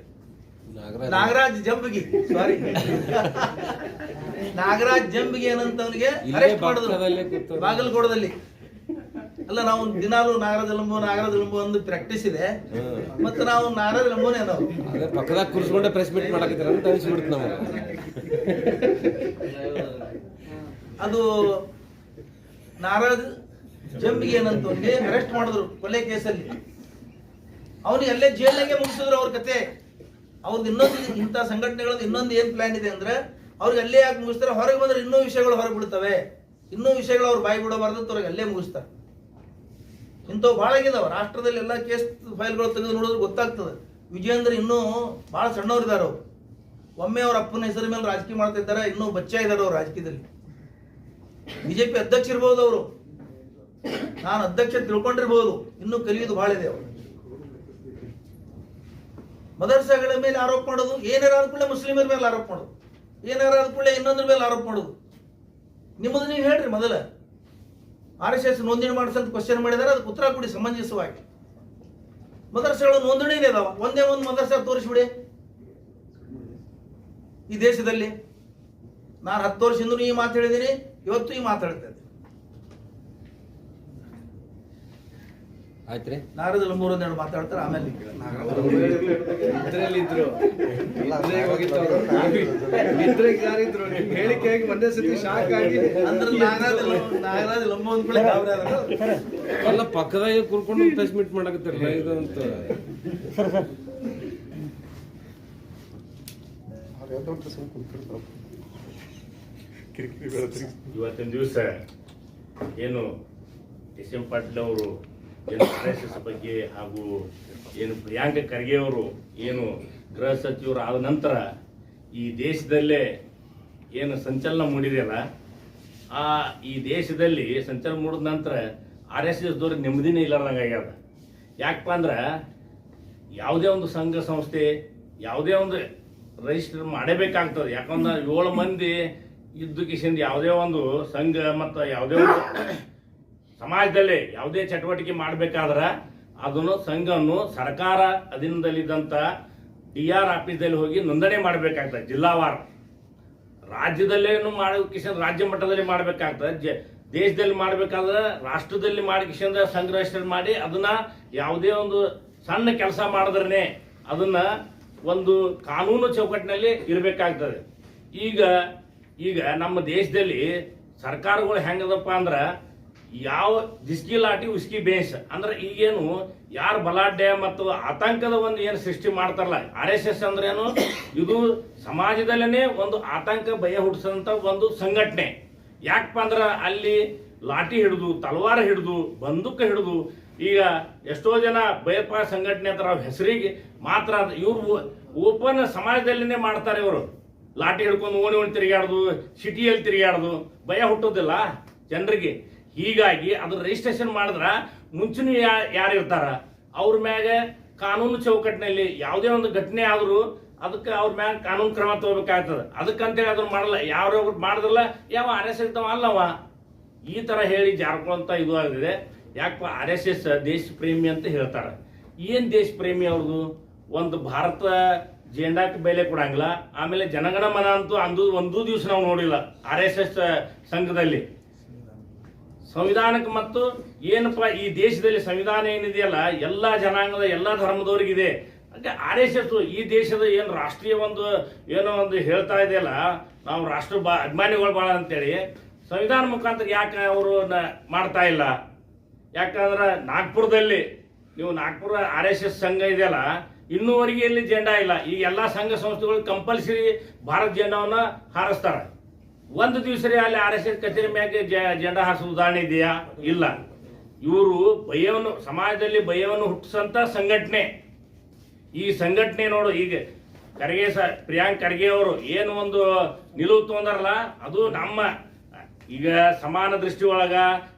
ನಾಗರಾಜ್ ಜಂಬಿಗಿ ನಾಗರಾಜ್ ಜಂಬಿಗಿ ಏನಂತ ಅವನಿಗೆ ಅರೆಸ್ಟ್ ಮಾಡಿದ್ರು ಬಾಗಲಕೋಟದಲ್ಲಿ. ಅಲ್ಲ, ನಾವು ದಿನಾಲು ನಾಗರಾಜ ಲಂಬು ಒಂದು ಪ್ರಾಕ್ಟೀಸ್ ಇದೆ, ಮತ್ತೆ ನಾವು ನಾಗರಾಜ ಲಂಬೋನೇ ನಾವು ಪಕ್ಕದಾಗ ಕೂರಿಸ್ಕೊಂಡೆ ಪ್ರೆಸ್ ಮೀಟ್ ಮಾಡಕತ್ತೀರ ಅಂತ ಅನಿಸ್ಬಿಡ್ತು ನಮಗೆ. ಅದು ನಾಗರಾಜ್ ಜಂಬಿಗೆ ಏನಂತ ಅವನಿಗೆ ಅರೆಸ್ಟ್ ಮಾಡಿದ್ರು ಕೊಲೆ ಕೇಸಲ್ಲಿ. ಅವನಿಗೆ ಅಲ್ಲೇ ಜೈಲ್ನಾಗೆ ಮುಗಿಸಿದ್ರು ಅವ್ರ ಕತೆ. ಅವ್ರದ್ದು ಇನ್ನೊಂದು ಇಂಥ ಸಂಘಟನೆಗಳದ್ದು ಇನ್ನೊಂದು ಏನ್ ಪ್ಲಾನ್ ಇದೆ ಅಂದ್ರೆ, ಅವ್ರಿಗೆ ಅಲ್ಲೇ ಯಾಕೆ ಮುಗಿಸ್ತಾರೆ, ಹೊರಗೆ ಬಂದ್ರೆ ಇನ್ನೂ ವಿಷಯಗಳು ಹೊರಗೆ ಬಿಡ್ತವೆ, ಇನ್ನೂ ವಿಷಯಗಳು ಅವ್ರು ಬಾಯಿ ಬಿಡಬಾರ್ದು ಅವ್ರಿಗೆ ಅಲ್ಲೇ ಮುಗಿಸ್ತಾರೆ. ಇಂಥವು ಭಾಳ ಆಗಿದಾವ ರಾಷ್ಟ್ರದಲ್ಲಿ. ಎಲ್ಲ ಕೇಸ್ ಫೈಲ್ಗಳು ತೆಗೆದು ನೋಡಿದ್ರೆ ಗೊತ್ತಾಗ್ತದೆ. ವಿಜಯೇಂದ್ರ ಇನ್ನೂ ಭಾಳ ಸಣ್ಣವ್ರಿದ್ದಾರೆ ಅವರು. ಒಮ್ಮೆ ಅವ್ರ ಅಪ್ಪನ ಹೆಸರ ಮೇಲೆ ರಾಜಕೀಯ ಮಾಡ್ತಾ ಇದ್ದಾರೆ, ಇನ್ನೂ ಬಚ್ಚ ಇದ್ದಾರೆ ಅವ್ರು ರಾಜಕೀಯದಲ್ಲಿ. ಬಿಜೆಪಿ ಅಧ್ಯಕ್ಷ ಇರ್ಬೋದು ಅವರು, ನಾನು ಅಧ್ಯಕ್ಷ ತಿಳ್ಕೊಂಡಿರ್ಬೋದು, ಇನ್ನೂ ಕಲಿಯೋದು ಭಾಳ ಇದೆ ಅವರು. ಮದರ್ಸಾಗಳ ಮೇಲೆ ಆರೋಪ ಮಾಡೋದು, ಏನಾರ ಆದ್ಕೂಡಲೇ ಮುಸ್ಲಿಮರ ಮೇಲೆ ಆರೋಪ ಮಾಡೋದು, ಏನಾರ ಆದ್ಕೂಡಲೇ ಇನ್ನೊಂದ್ರ ಮೇಲೆ ಆರೋಪ ಮಾಡೋದು. ನಿಮ್ಮದು ನೀವು ಹೇಳ್ರಿ. ಮೊದಲ RSS ನೋಂದಣಿ ಮಾಡಿಸಂತ ಕ್ವಶನ್ ಮಾಡಿದಾರೆ, ಅದಕ್ಕೆ ಉತ್ತರ ಕೊಡಿ ಸಮಂಜಸವಾಗಿ. ಮದರ್ಸೆಗಳು ನೋಂದಣಿನೇ ಇದಾವ, ಒಂದೇ ಒಂದು ಮದರ್ಸೆ ತೋರಿಸ್ಬಿಡಿ ಈ ದೇಶದಲ್ಲಿ. ನಾನು 10 ವರ್ಷದಿಂದ ಈ ಮಾತು ಹೇಳಿದ್ದೀನಿ, ಇವತ್ತು ಈ ಮಾತಾಡ್ತಾ ಇದ್ದೀನಿ. ಆಯ್ತ್ರಿ, ನಾಗರಾಜ ಲಂಬೂರ್ ಒಂದೆರಡು ಮಾತಾಡ್ತಾರೆ, ಆಮೇಲೆ ಹೇಳಿಕೆಯಾಗಿ ಒಂದೇ ಸತಿ ಶಾಕ್ ಆಗಿ ಅಂದ್ರೆ ನಾಗರಾಜ ಲಂಬೂ ಅಂದ ಕೂಡ ಎಲ್ಲ ಪಕ್ಕದಾಗ ಕೂರ್ಕೊಂಡು ಪ್ರೆಸ್ ಮೀಟ್ ಮಾಡಕತ್ತಾರಲ್ಲ ಇದು ಅಂತ. ಇವತ್ತಿನ ದಿವಸ ಏನು ಎಸ್.ಎಂ. ಪಾಟೀಲ್ ಅವರು ಏನು RSS ಬಗ್ಗೆ ಹಾಗೂ ಏನು ಪ್ರಿಯಾಂಕ ಖರ್ಗೆ ಅವರು ಏನು ಗೃಹ ಸಚಿವರು ಆದ ನಂತರ ಈ ದೇಶದಲ್ಲೇ ಏನು ಸಂಚಲನ ಮೂಡಿದೆಯಲ್ಲ, ಈ ದೇಶದಲ್ಲಿ ಸಂಚಲನ ಮೂಡಿದ ನಂತರ RSS ದವ್ರಿಗೆ ನೆಮ್ಮದಿನೇ ಇಲ್ಲಾರ್ದಂಗೆ ಆಗ್ಯದ. ಯಾಕಪ್ಪ ಅಂದ್ರೆ ಯಾವುದೇ ಒಂದು ಸಂಘ ಸಂಸ್ಥೆ ಯಾವುದೇ ಒಂದು ರಿಜಿಸ್ಟರ್ ಮಾಡಬೇಕಾಗ್ತದೆ. ಯಾಕಂದ್ರೆ 7 ಮಂದಿ ಇದ್ದು ಕಿಶಿಂದ ಯಾವುದೇ ಒಂದು ಸಂಘ ಮತ್ತು ಯಾವುದೇ ಒಂದು ಸಮಾಜದಲ್ಲಿ ಯಾವುದೇ ಚಟುವಟಿಕೆ ಮಾಡಬೇಕಾದ್ರೆ ಅದನ್ನು ಸಂಘವನ್ನು ಸರ್ಕಾರ ಅಧೀನದಲ್ಲಿದ್ದಂಥ DR ಆಫೀಸ್ದಲ್ಲಿ ಹೋಗಿ ನೋಂದಣಿ ಮಾಡಬೇಕಾಗ್ತದೆ. ಜಿಲ್ಲಾವಾರ ರಾಜ್ಯದಲ್ಲೇನು ಕಿಶನ್ ರಾಜ್ಯ ಮಟ್ಟದಲ್ಲಿ ಮಾಡಬೇಕಾಗ್ತದೆ. ದೇಶದಲ್ಲಿ ಮಾಡಬೇಕಾದ್ರೆ ರಾಷ್ಟ್ರದಲ್ಲಿ ಮಾಡಿ ಕಿಶನ್ ಸಂಘ ರಿಜಿಸ್ಟರ್ ಮಾಡಿ ಅದನ್ನ ಯಾವುದೇ ಒಂದು ಸಣ್ಣ ಕೆಲಸ ಮಾಡಿದ್ರೆ ಅದನ್ನ ಒಂದು ಕಾನೂನು ಚೌಕಟ್ಟಿನಲ್ಲಿ ಇರಬೇಕಾಗ್ತದೆ. ಈಗ ನಮ್ಮ ದೇಶದಲ್ಲಿ ಸರ್ಕಾರಗಳು ಹೆಂಗದಪ್ಪ ಅಂದ್ರೆ ಯಾವ ಜಿಸ್ಕಿ ಲಾಟಿ ಉಸ್ಕಿ ಬೇಸ್ ಅಂದ್ರೆ ಈಗೇನು ಯಾರು ಬಲಾಢ್ಯ ಮತ್ತು ಆತಂಕದ ಒಂದು ಏನು ಸೃಷ್ಟಿ ಮಾಡ್ತಾರಲ್ಲ, RSS ಅಂದ್ರೆ ಏನು, ಇದು ಸಮಾಜದಲ್ಲೇ ಒಂದು ಆತಂಕ ಭಯ ಹುಟ್ಟಿಸಂತ ಒಂದು ಸಂಘಟನೆ. ಯಾಕಪ್ಪ ಅಂದ್ರೆ ಅಲ್ಲಿ ಲಾಠಿ ಹಿಡಿದು ತಲವಾರ ಹಿಡಿದು ಬಂದೂಕ ಹಿಡಿದು ಈಗ ಎಷ್ಟೋ ಜನ ಭಯಪ ಸಂಘಟನೆ ಅಂತ ಹೆಸರಿಗೆ ಮಾತ್ರ ಇವ್ರು ಓಪನ್ ಸಮಾಜದಲ್ಲಿನೇ ಮಾಡ್ತಾರೆ. ಇವರು ಲಾಠಿ ಹಿಡ್ಕೊಂಡು ಓಣಿ ತಿರುಗಾಡ್ದು, ಸಿಟಿಯಲ್ಲಿ ತಿರುಗಾಡ್ದು ಭಯ ಹುಟ್ಟೋದಿಲ್ಲ ಜನರಿಗೆ. ಹೀಗಾಗಿ ಅದ್ರ ರಿಜಿಸ್ಟ್ರೇಷನ್ ಮಾಡಿದ್ರ ಮುಂಚೆನೂ ಯಾರು ಇರ್ತಾರ ಅವ್ರ ಮ್ಯಾಗ ಕಾನೂನು ಚೌಕಟ್ಟಿನಲ್ಲಿ ಯಾವುದೇ ಒಂದು ಘಟನೆ ಆದ್ರೂ ಅದಕ್ಕೆ ಅವ್ರ ಮ್ಯಾಗ ಕಾನೂನು ಕ್ರಮ ತಗೋಬೇಕಾಗ್ತದೆ. ಅದಕ್ಕಂತೇಳಿ ಅದನ್ನ ಮಾಡಲ್ಲ, ಯಾರು ಮಾಡಿದ್ರಲ್ಲ ಯಾವ RSS ಇರ್ತಾವ ಅಲ್ಲವ ಈ ತರ ಹೇಳಿ ಜಾರ್ಕೊಂತ ಇದು ಆಗಿದೆ. ಯಾಕಪ್ಪ RSS ದೇಶ ಪ್ರೇಮಿ ಅಂತ ಹೇಳ್ತಾರ. ಏನ್ ದೇಶ ಪ್ರೇಮಿ ಅವ್ರದ್ದು? ಒಂದು ಭಾರತ ಜೆಂಡಾಕ್ಕೆ ಬೆಲೆ ಕೊಡಂಗಿಲ್ಲ, ಆಮೇಲೆ ಜನಗಣ ಮನ ಅಂತೂ ಒಂದೂ ದಿವಸ ನಾವು ನೋಡಿಲ್ಲ RSS ಸಂಘದಲ್ಲಿ. ಸಂವಿಧಾನಕ್ಕೆ ಮತ್ತು ಏನಪ್ಪ ಈ ದೇಶದಲ್ಲಿ ಸಂವಿಧಾನ ಏನಿದೆಯಲ್ಲ ಎಲ್ಲ ಜನಾಂಗದ ಎಲ್ಲ ಧರ್ಮದವ್ರಿಗಿದೆ. ಹಾಗೆ RSS ಈ ದೇಶದ ಏನು ರಾಷ್ಟ್ರೀಯ ಒಂದು ಏನೋ ಒಂದು ಹೇಳ್ತಾ ಇದೆಯಲ್ಲ, ನಾವು ರಾಷ್ಟ್ರ ಅಭಿಮಾನಿಗಳು ಭಾಳ ಅಂತೇಳಿ ಸಂವಿಧಾನ ಮುಖಾಂತರ ಯಾಕೆ ಅವರು ಮಾಡ್ತಾ ಇಲ್ಲ? ಯಾಕಂದ್ರೆ ನಾಗ್ಪುರದಲ್ಲಿ ನೀವು ನಾಗ್ಪುರ RSS ಸಂಘ ಇದೆಯಲ್ಲ, ಇನ್ನೂವರೆಗೆ ಇಲ್ಲಿ ಜೆಂಡಾ ಇಲ್ಲ. ಈಗ ಎಲ್ಲ ಸಂಘ ಸಂಸ್ಥೆಗಳು ಕಂಪಲ್ಸರಿ ಭಾರತ ಜೆಂಡಾವನ್ನ ಹಾರಿಸ್ತಾರೆ. ಒಂದು ದಿವಸ ಅಲ್ಲಿ RSS ಕಚೇರಿ ಮ್ಯಾಗೆ ಜೆಂಡಾ ಹಾರಿಸೋ ಉದಾಹರಣೆ ಇದೆಯಾ? ಇಲ್ಲ. ಇವರು ಭಯವನ್ನು ಸಮಾಜದಲ್ಲಿ ಭಯವನ್ನು ಹುಟ್ಟಿಸಂತ ಸಂಘಟನೆ. ಈ ಸಂಘಟನೆ ನೋಡು, ಈಗ ಪ್ರಿಯಾಂಕ್ ಖರ್ಗೆ ಅವರು ಏನು ಒಂದು ನಿಲುವು ತಗೊಂಡಾರಲ್ಲ, ಅದು ನಮ್ಮ ಈಗ ಸಮಾನ ದೃಷ್ಟಿ ಒಳಗ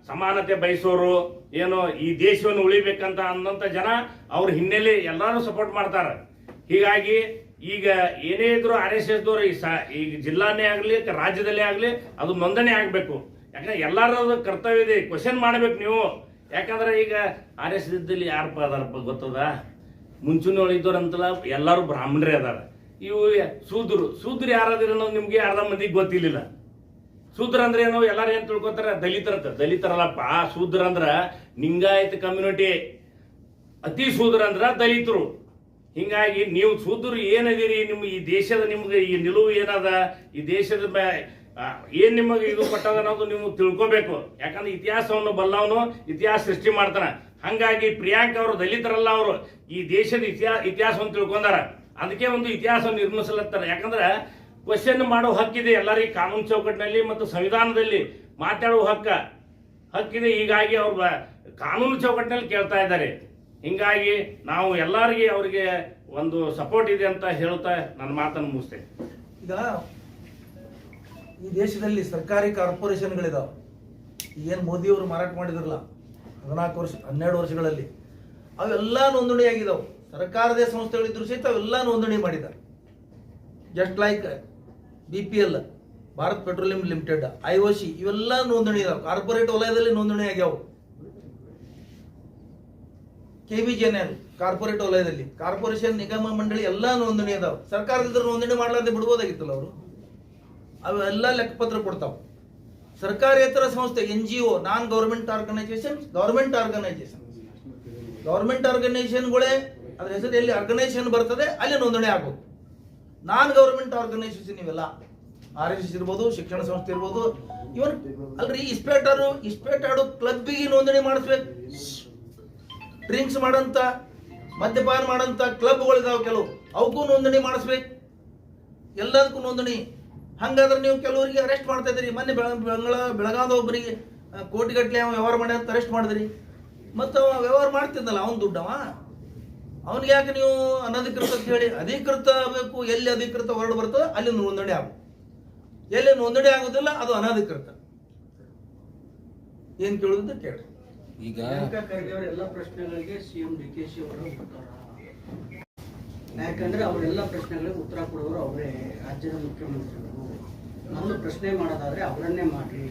ಸಮಾನತೆ ಬಯಸೋರು, ಏನು ಈ ದೇಶವನ್ನು ಉಳಿಬೇಕಂತ ಅನ್ನೋಂಥ ಜನ ಅವ್ರ ಹಿನ್ನೆಲೆ ಎಲ್ಲರೂ ಸಪೋರ್ಟ್ ಮಾಡ್ತಾರ. ಹೀಗಾಗಿ ಈಗ ಏನೇ ಇದ್ರು RSS ದವರು ಈಗ ಜಿಲ್ಲಾನೇ ಆಗಲಿ ರಾಜ್ಯದಲ್ಲೇ ಆಗಲಿ ಅದು ನೋಂದಣಿ ಆಗಬೇಕು. ಯಾಕಂದ್ರೆ ಎಲ್ಲರ ಕರ್ತವ್ಯ ಇದೆ. ಕ್ವಶನ್ ಮಾಡಬೇಕು ನೀವು. ಯಾಕಂದ್ರೆ ಈಗ ಆರ್ ಎಸ್ ಇದ್ದಲ್ಲಿ ಯಾರಪ್ಪ ಅದಾರಪ್ಪ ಗೊತ್ತದ, ಮುಂಚೂಣಿ ಒಳಗಿದ್ದವ್ರಂತಲ್ಲ ಎಲ್ಲರೂ ಬ್ರಾಹ್ಮಣರೇ ಅದಾರ. ಇವು ಶೂದ್ರ ಯಾರಾದ್ರೂ ಅನ್ನೋದು ನಿಮ್ಗೆ ಅರ್ಧ ಮಂದಿಗೆ ಗೊತ್ತಿರ್ಲಿಲ್ಲ. ಶೂದ್ರ ಅಂದ್ರೆ ಏನು ಎಲ್ಲಾರು ಏನ್ ತಿಳ್ಕೊತಾರ, ದಲಿತರಲ್ಲಪ್ಪ. ಶೂದ್ರ ಅಂದ್ರ ಲಿಂಗಾಯತ ಕಮ್ಯುನಿಟಿ, ಅತಿ ಶೂದ್ರ ಅಂದ್ರ ದಲಿತರು. ಹಿಂಗಾಗಿ ನೀವು ಶೂದ್ರರು ಏನದಿರಿ, ನಿಮ್ಮ ಈ ದೇಶದ ನಿಮ್ಗೆ ಈ ನಿಲುವು ಏನದ, ಈ ದೇಶದ ಏನ್ ನಿಮಗೆ ಇದು ಕೊಟ್ಟದ ಅನ್ನೋದು ನೀವು ತಿಳ್ಕೊಬೇಕು. ಯಾಕಂದ್ರೆ ಇತಿಹಾಸವನ್ನು ಬಲ್ಲವನು ಇತಿಹಾಸ ಸೃಷ್ಟಿ ಮಾಡ್ತಾನ. ಹಂಗಾಗಿ ಪ್ರಿಯಾಂಕ್ ಅವರು ದಲಿತರಲ್ಲ, ಅವರು ಈ ದೇಶದ ಇತಿಹಾಸವನ್ನು ತಿಳ್ಕೊಂಡಾರ. ಅದಕ್ಕೆ ಒಂದು ಇತಿಹಾಸವನ್ನು ನಿರ್ಮಿಸಲತ್ತಾರ. ಯಾಕಂದ್ರೆ ಕ್ವಶನ್ ಮಾಡೋ ಹಕ್ಕಿದೆ ಎಲ್ಲರಿಗೆ, ಕಾನೂನು ಚೌಕಟ್ಟಿನಲ್ಲಿ ಮತ್ತು ಸಂವಿಧಾನದಲ್ಲಿ ಮಾತಾಡುವ ಹಕ್ಕಿದೆ. ಹೀಗಾಗಿ ಅವ್ರ ಕಾನೂನು ಚೌಕಟ್ಟಿನಲ್ಲಿ ಕೇಳ್ತಾ ಇದ್ದಾರೆ. ಹಿಂಗಾಗಿ ನಾವು ಎಲ್ಲರಿಗೆ ಅವರಿಗೆ ಒಂದು ಸಪೋರ್ಟ್ ಇದೆ ಅಂತ ಹೇಳ್ತಾ ನನ್ನ ಮಾತನ್ನು ಮುಗಿಸ್ತೇನೆ. ಈಗ ಈ ದೇಶದಲ್ಲಿ ಸರ್ಕಾರಿ ಕಾರ್ಪೊರೇಷನ್ಗಳಿದಾವೆ. ಏನು ಮೋದಿಯವರು ಮಾರಾಟ ಮಾಡಿದ್ರಲ್ಲ 12 ವರ್ಷಗಳಲ್ಲಿ, ಅವೆಲ್ಲ ನೋಂದಣಿ ಆಗಿದಾವೆ. ಸರ್ಕಾರದ ಸಂಸ್ಥೆಗಳಿದ್ರು ಸಹಿತ ಅವೆಲ್ಲ ನೋಂದಣಿ ಮಾಡಿದ್ದಾರೆ. Just like BPL, Bharat petroleum limited, IOC, ಇವೆಲ್ಲ ನೋಂದಣಿ ಇದಾವೆ. ಕಾರ್ಪೊರೇಟ್ ವಲಯದಲ್ಲಿ ನೋಂದಣಿ ಆಗ್ಯಾವ. KVJNL ಕಾರ್ಪೊರೇಟ್ ವಲಯದಲ್ಲಿ, ಕಾರ್ಪೊರೇಷನ್ ನಿಗಮ ಮಂಡಳಿ ಎಲ್ಲ ನೋಂದಣಿ ಅದಾವ. ಸರ್ಕಾರದಿಂದ ನೋಂದಣಿ ಮಾಡಲಾರ್ದೆ ಬಿಡ್ಬೋದಾಗಿತ್ತಲ್ಲ ಅವರು. ಅವೆಲ್ಲ ಲೆಕ್ಕಪತ್ರ ಕೊಡ್ತಾವ. ಸರ್ಕಾರೇತರ ಸಂಸ್ಥೆ NGO, ನಾನ್ ಗೌರ್ಮೆಂಟ್ ಆರ್ಗನೈಸೇಷನ್, ಗೌರ್ಮೆಂಟ್ ಆರ್ಗನೈಸೇಷನ್ಗಳೇ ಅದ್ರ ಹೆಸರು ಎಲ್ಲಿ ಆರ್ಗನೈಸೇಷನ್ ಬರ್ತದೆ ಅಲ್ಲಿ ನೋಂದಣಿ ಆಗೋದು. ನಾನ್ ಗೌರ್ಮೆಂಟ್ ಆರ್ಗನೈಸೇಷನ್ ಇವೆಲ್ಲ RSS ಇರ್ಬೋದು, ಶಿಕ್ಷಣ ಸಂಸ್ಥೆ ಇರ್ಬೋದು. ಇವನ್ ಅಲ್ರಿ ಇಸ್ಪೇಟ್ ಆಡೋ ಕ್ಲಬ್ಬಿಗೆ ನೋಂದಣಿ ಮಾಡಿಸ್ಬೇಕು. ಡ್ರಿಂಕ್ಸ್ ಮಾಡಂತ, ಮದ್ಯಪಾನ ಮಾಡಂತ ಕ್ಲಬ್ಗಳಿದಾವೆ ಕೆಲವು, ಅವಕ್ಕೂ ನೋಂದಣಿ ಮಾಡಿಸ್ಬೇಕು. ಎಲ್ಲದಕ್ಕೂ ನೋಂದಣಿ. ಹಂಗಾದ್ರೆ ನೀವು ಕೆಲವರಿಗೆ ಅರೆಸ್ಟ್ ಮಾಡ್ತಾ ಇದ್ರಿ. ಮೊನ್ನೆ ಬೆಳಗಾದ ಒಬ್ಬರಿಗೆ ಕೋಟಿಗಟ್ಟಲೆ ವ್ಯವಹಾರ ಮಾಡಿ ಅಂತ ಅರೆಸ್ಟ್ ಮಾಡಿದ್ರಿ. ಮತ್ತು ಅವ ವ್ಯವಹಾರ ಮಾಡ್ತಿದ್ದಲ್ಲ, ಅವನ ದುಡ್ಡವ, ಅವನಿಗೆ ಯಾಕೆ ನೀವು ಅನಧಿಕೃತ ಅಂತ ಹೇಳಿ? ಅಧಿಕೃತ ಬೇಕು. ಎಲ್ಲಿ ಅಧಿಕೃತ ಹೊರಡು ಬರ್ತದೆ ಅಲ್ಲಿ ನೋಂದಣಿ ಆಗ, ಎಲ್ಲಿ ನೋಂದಣಿ ಆಗೋದಿಲ್ಲ ಅದು ಅನಧಿಕೃತ. ಏನ್ ಕೇಳೋದಂತ ಕೇಳಿ. ಈಗ ಖರ್ಗೆ ಅವರ ಎಲ್ಲ ಪ್ರಶ್ನೆಗಳಿಗೆ CM DKಶಿ ಅವರು ಉತ್ತರ, ಯಾಕಂದ್ರೆ ಅವರೆಲ್ಲ ಪ್ರಶ್ನೆಗಳಿಗೆ ಉತ್ತರ ಕೊಡೋರು ಅವರೇ, ರಾಜ್ಯದ ಮುಖ್ಯಮಂತ್ರಿಗಳು. ನಮ್ಮನ್ನು ಪ್ರಶ್ನೆ ಮಾಡೋದಾದ್ರೆ ಅವರನ್ನೇ ಮಾಡ್ರಿ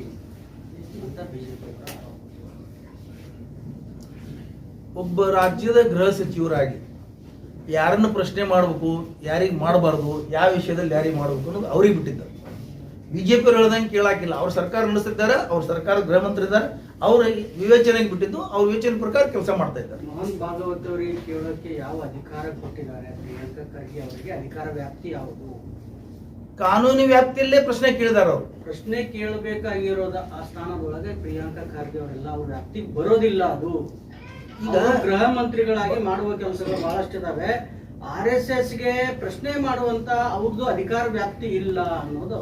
ಅಂತ BJP. ಒಬ್ಬ ರಾಜ್ಯದ ಗೃಹ ಸಚಿವರಾಗಿ ಯಾರನ್ನು ಪ್ರಶ್ನೆ ಮಾಡಬೇಕು, ಯಾರಿಗೆ ಮಾಡಬಾರ್ದು, ಯಾವ ವಿಷಯದಲ್ಲಿ ಯಾರಿಗೆ ಮಾಡಬೇಕು ಅನ್ನೋದು ಅವ್ರಿಗೆ ಬಿಟ್ಟಿದ್ದಾರೆ. BJP ಅವ್ರು ಹೇಳ್ದಂಗೆ ಕೇಳಾಕಿಲ್ಲ. ಅವ್ರ ಸರ್ಕಾರ ನಡೆಸ್ತಿದ್ದಾರೆ, ಅವ್ರ ಸರ್ಕಾರ ಗೃಹ ಮಂತ್ರಿ ಇದ್ದಾರೆ, ಅವ್ರ ವಿವೇಚನೆಗೆ ಬಿಟ್ಟಿದ್ದು, ಅವ್ರ ವಿವೇಚನೆ ಪ್ರಕಾರ ಕೆಲಸ ಮಾಡ್ತಾ ಇದ್ದಾರೆ. ಮೋಹನ್ ಭಾಗವತ್ ಅವರಿಗೆ ಕೇಳೋಕೆ ಯಾವ ಅಧಿಕಾರ ಕೊಟ್ಟಿದ್ದಾರೆ ಪ್ರಿಯಾಂಕಾ ಖರ್ಗೆ ಅವರಿಗೆ? ಅಧಿಕಾರ ವ್ಯಾಪ್ತಿ ಯಾವುದು? ಕಾನೂನು ವ್ಯಾಪ್ತಿಯಲ್ಲೇ ಪ್ರಶ್ನೆ ಕೇಳಿದಾರ ಅವರು. ಪ್ರಶ್ನೆ ಕೇಳಬೇಕಾಗಿರೋದ ಆ ಸ್ಥಾನದೊಳಗೆ ಪ್ರಿಯಾಂಕಾ ಖರ್ಗೆ ಅವರೆಲ್ಲ ಅವ್ರ ವ್ಯಾಪ್ತಿಗೆ ಬರೋದಿಲ್ಲ. ಅದು ಈಗ ಗೃಹ ಮಂತ್ರಿಗಳಾಗಿ ಮಾಡುವ ಕೆಲಸಗಳು ಬಹಳಷ್ಟು ಇದಾವೆ. RSSಗೆ ಪ್ರಶ್ನೆ ಮಾಡುವಂತ ಅವ್ರದ್ದು ಅಧಿಕಾರ ವ್ಯಾಪ್ತಿ ಇಲ್ಲ ಅನ್ನೋದು.